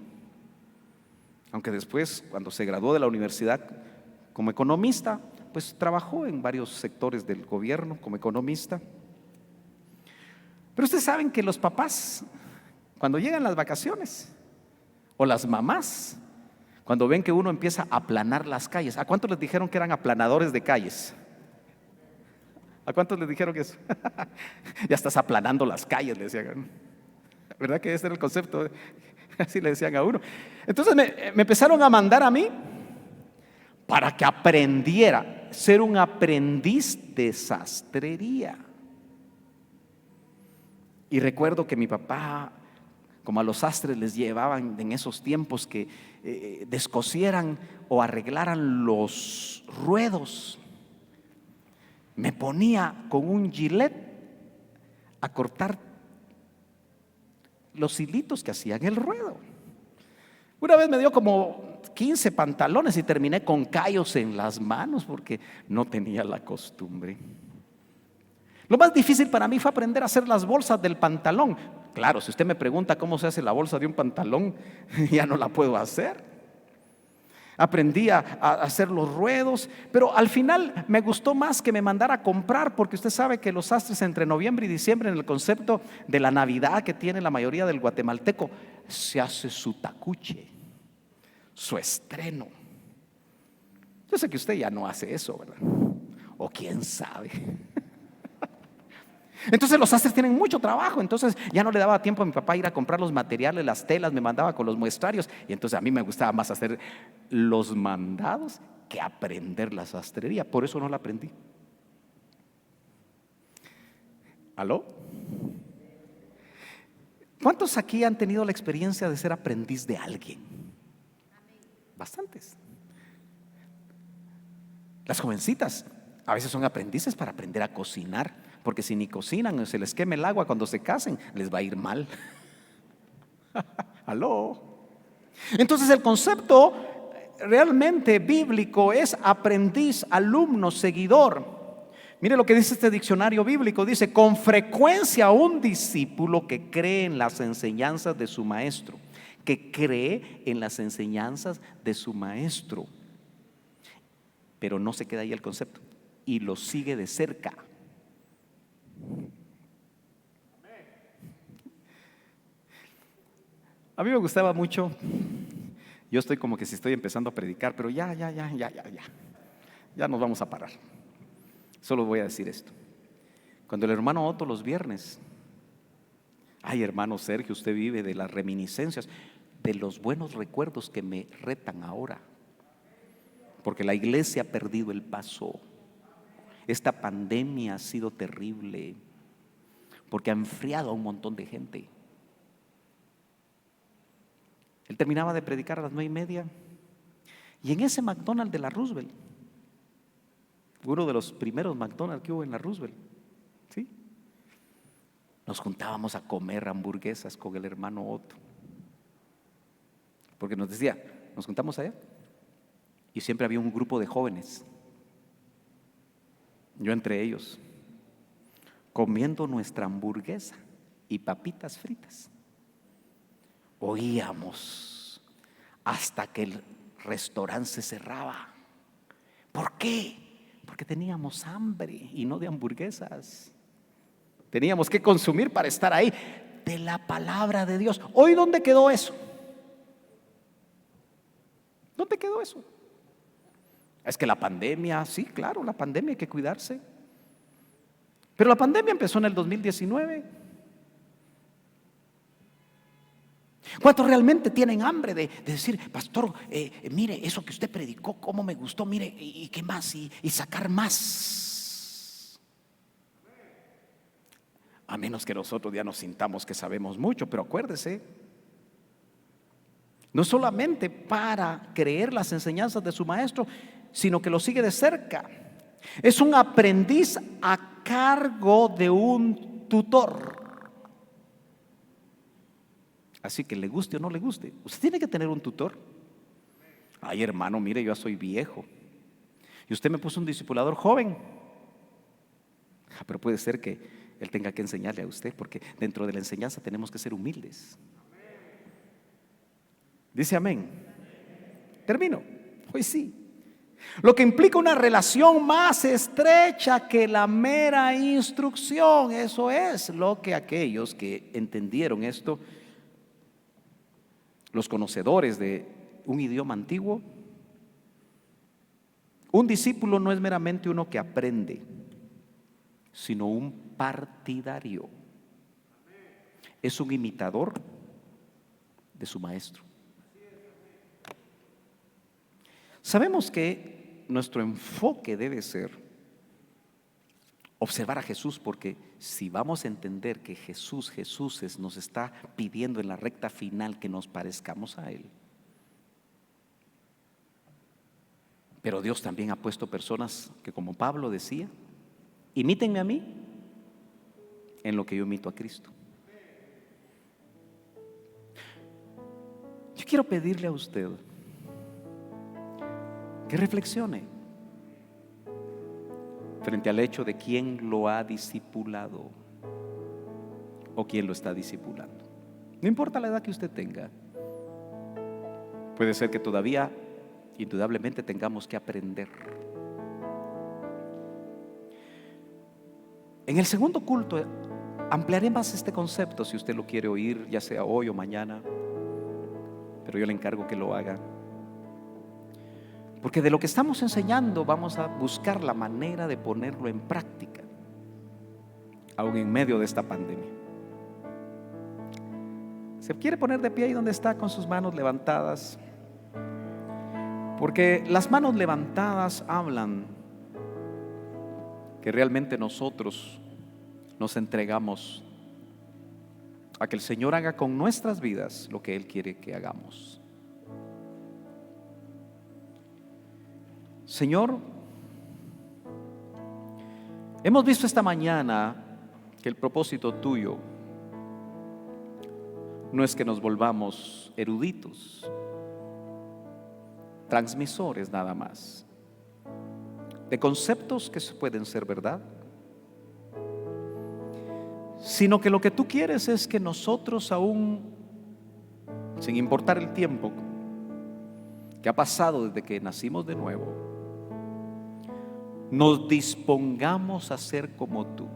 Aunque después, cuando se graduó de la universidad como economista, pues trabajó en varios sectores del gobierno como economista. Pero ustedes saben que los papás, cuando llegan las vacaciones, o las mamás, cuando ven que uno empieza a aplanar las calles, ¿a cuántos les dijeron que eran aplanadores de calles? ¿A cuántos les dijeron que eso? Ya estás aplanando las calles, le decían. ¿Verdad que ese era el concepto? Así le decían a uno. Entonces me empezaron a mandar a mí para que aprendiera, ser un aprendiz de sastrería. Y recuerdo que mi papá, como a los sastres les llevaban en esos tiempos que descosieran o arreglaran los ruedos, me ponía con un gilet a cortar los hilitos que hacían el ruedo. Una vez me dio como 15 pantalones y terminé con callos en las manos porque no tenía la costumbre. Lo más difícil para mí fue aprender a hacer las bolsas del pantalón. Claro, si usted me pregunta cómo se hace la bolsa de un pantalón, ya no la puedo hacer. Aprendí a hacer los ruedos, pero al final me gustó más que me mandara a comprar, porque usted sabe que los sastres entre noviembre y diciembre, en el concepto de la Navidad que tiene la mayoría del guatemalteco, se hace su tacuche, su estreno. Yo sé que usted ya no hace eso, ¿verdad? O quién sabe. Entonces los sastres tienen mucho trabajo. Entonces ya no le daba tiempo a mi papá ir a comprar los materiales, las telas, me mandaba con los muestrarios. Y entonces a mí me gustaba más hacer los mandados que aprender la sastrería. Por eso no la aprendí. ¿Aló? ¿Cuántos aquí han tenido la experiencia de ser aprendiz de alguien? Bastantes. Las jovencitas a veces son aprendices para aprender a cocinar, porque si ni cocinan o se les queme el agua cuando se casen, les va a ir mal. ¿Aló? Entonces el concepto realmente bíblico es aprendiz, alumno, seguidor. Mire lo que dice este diccionario bíblico. Dice: con frecuencia un discípulo que cree en las enseñanzas de su maestro. Que cree en las enseñanzas de su maestro. Pero no se queda ahí el concepto. Y lo sigue de cerca. A mí me gustaba mucho. Yo estoy como que si estoy empezando a predicar, pero ya nos vamos a parar. Solo voy a decir esto. Cuando el hermano Otto los viernes: ay, hermano Sergio, usted vive de las reminiscencias, de los buenos recuerdos que me retan ahora, porque la iglesia ha perdido el paso. Esta pandemia ha sido terrible, porque ha enfriado a un montón de gente. Él terminaba de predicar a las 9:30, y en ese McDonald's de la Roosevelt, uno de los primeros McDonald's que hubo en la Roosevelt, ¿sí?, nos juntábamos a comer hamburguesas con el hermano Otto, porque nos decía: nos juntamos allá, y siempre había un grupo de jóvenes, yo entre ellos, comiendo nuestra hamburguesa y papitas fritas. Oíamos hasta que el restaurante se cerraba. ¿Por qué? Porque teníamos hambre y no de hamburguesas. Teníamos que consumir para estar ahí, de la palabra de Dios. ¿Hoy dónde quedó eso? ¿Dónde quedó eso? Es que la pandemia, sí, claro, la pandemia hay que cuidarse. Pero la pandemia empezó en el 2019. ¿Cuántos realmente tienen hambre de decir: pastor, mire, eso que usted predicó, cómo me gustó, mire, y qué más, y sacar más? A menos que nosotros ya nos sintamos que sabemos mucho, pero acuérdese, no solamente para creer las enseñanzas de su maestro, sino que lo sigue de cerca. Es un aprendiz a cargo de un tutor. Así que le guste o no le guste, usted tiene que tener un tutor. Ay, hermano, mire, yo ya soy viejo y usted me puso un discipulador joven. Pero puede ser que él tenga que enseñarle a usted, porque dentro de la enseñanza tenemos que ser humildes. Dice amén. Termino. Pues sí. Lo que implica una relación más estrecha que la mera instrucción. Eso es lo que aquellos que entendieron esto, los conocedores de un idioma antiguo: un discípulo no es meramente uno que aprende, sino un partidario. Es un imitador de su maestro. Sabemos que nuestro enfoque debe ser observar a Jesús, porque si vamos a entender que Jesús nos está pidiendo en la recta final que nos parezcamos a Él. Pero Dios también ha puesto personas que, como Pablo decía: imítenme a mí en lo que yo imito a Cristo. Yo quiero pedirle a usted que reflexione frente al hecho de quién lo ha discipulado o quién lo está discipulando. No importa la edad que usted tenga. Puede ser que todavía, indudablemente, tengamos que aprender. En el segundo culto ampliaré más este concepto, si usted lo quiere oír, ya sea hoy o mañana, pero yo le encargo que lo haga, porque de lo que estamos enseñando vamos a buscar la manera de ponerlo en práctica, aún en medio de esta pandemia. ¿Se quiere poner de pie ahí donde está con sus manos levantadas? Porque las manos levantadas hablan que realmente nosotros nos entregamos a que el Señor haga con nuestras vidas lo que Él quiere que hagamos. Señor, hemos visto esta mañana que el propósito tuyo no es que nos volvamos eruditos, transmisores nada más, de conceptos que pueden ser verdad, sino que lo que tú quieres es que nosotros, aún sin importar el tiempo que ha pasado desde que nacimos de nuevo, nos dispongamos a ser como tú.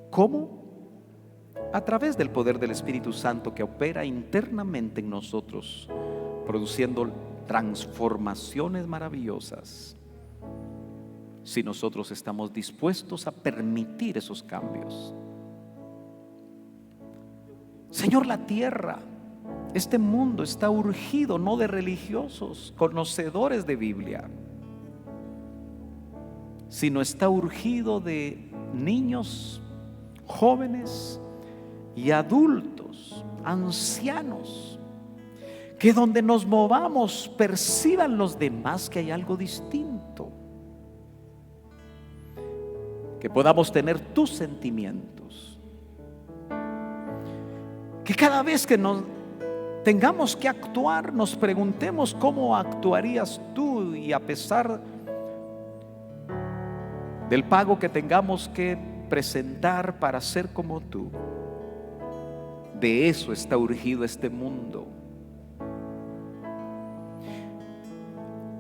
¿Cómo? A través del poder del Espíritu Santo que opera internamente en nosotros, produciendo transformaciones maravillosas, si nosotros estamos dispuestos a permitir esos cambios. Señor, la tierra, este mundo está urgido no de religiosos, conocedores de Biblia, sino está urgido de niños, jóvenes y adultos, ancianos, que donde nos movamos perciban los demás que hay algo distinto, que podamos tener tus sentimientos, que cada vez que nos tengamos que actuar nos preguntemos cómo actuarías tú, y a pesar del pago que tengamos que presentar para ser como tú, de eso está urgido este mundo.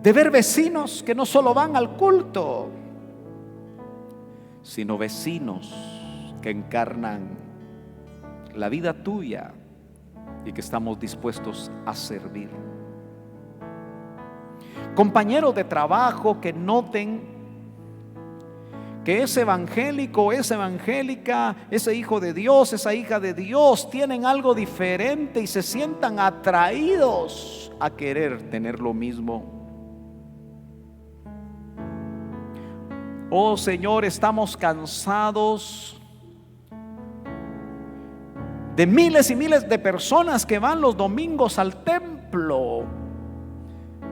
De ver vecinos que no solo van al culto, sino vecinos que encarnan la vida tuya y que estamos dispuestos a servir. Compañeros de trabajo que noten que ese evangélico, esa evangélica, ese hijo de Dios, esa hija de Dios tienen algo diferente y se sientan atraídos a querer tener lo mismo. Oh Señor, estamos cansados de miles y miles de personas que van los domingos al templo,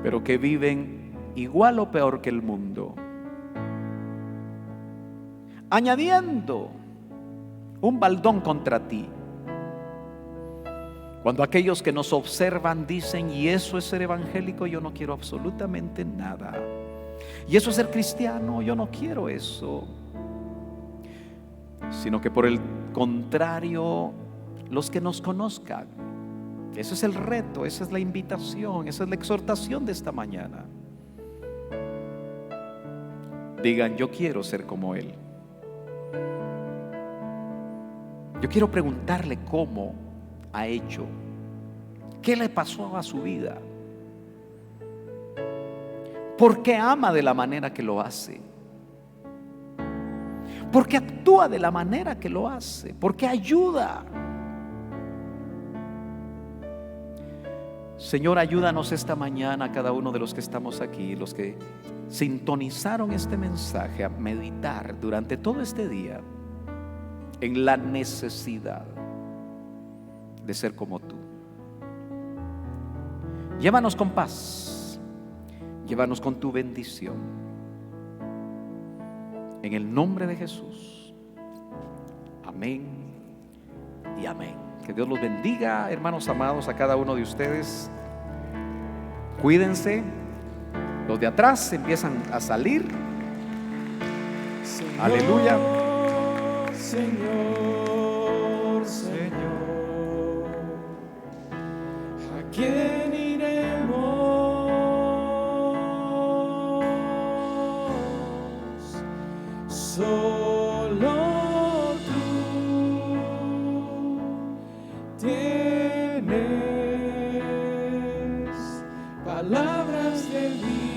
pero que viven igual o peor que el mundo, añadiendo un baldón contra ti. Cuando aquellos que nos observan dicen: y eso es ser evangélico, yo no quiero absolutamente nada. Y eso es ser cristiano, yo no quiero eso. Sino que por el contrario, los que nos conozcan, ese es el reto, esa es la invitación, esa es la exhortación de esta mañana, digan: yo quiero ser como Él. Yo quiero preguntarle cómo ha hecho, qué le pasó a su vida, por qué ama de la manera que lo hace, por qué actúa de la manera que lo hace, por qué ayuda. Señor, ayúdanos esta mañana a cada uno de los que estamos aquí, los que sintonizaron este mensaje, a meditar durante todo este día en la necesidad de ser como tú. Llévanos con paz, llévanos con tu bendición, en el nombre de Jesús. Amén y amén. Que Dios los bendiga, hermanos amados, a cada uno de ustedes. Cuídense. Los de atrás empiezan a salir. Señor, aleluya. Señor, Señor, ¿a quién iremos? Solo tú tienes palabras de vida.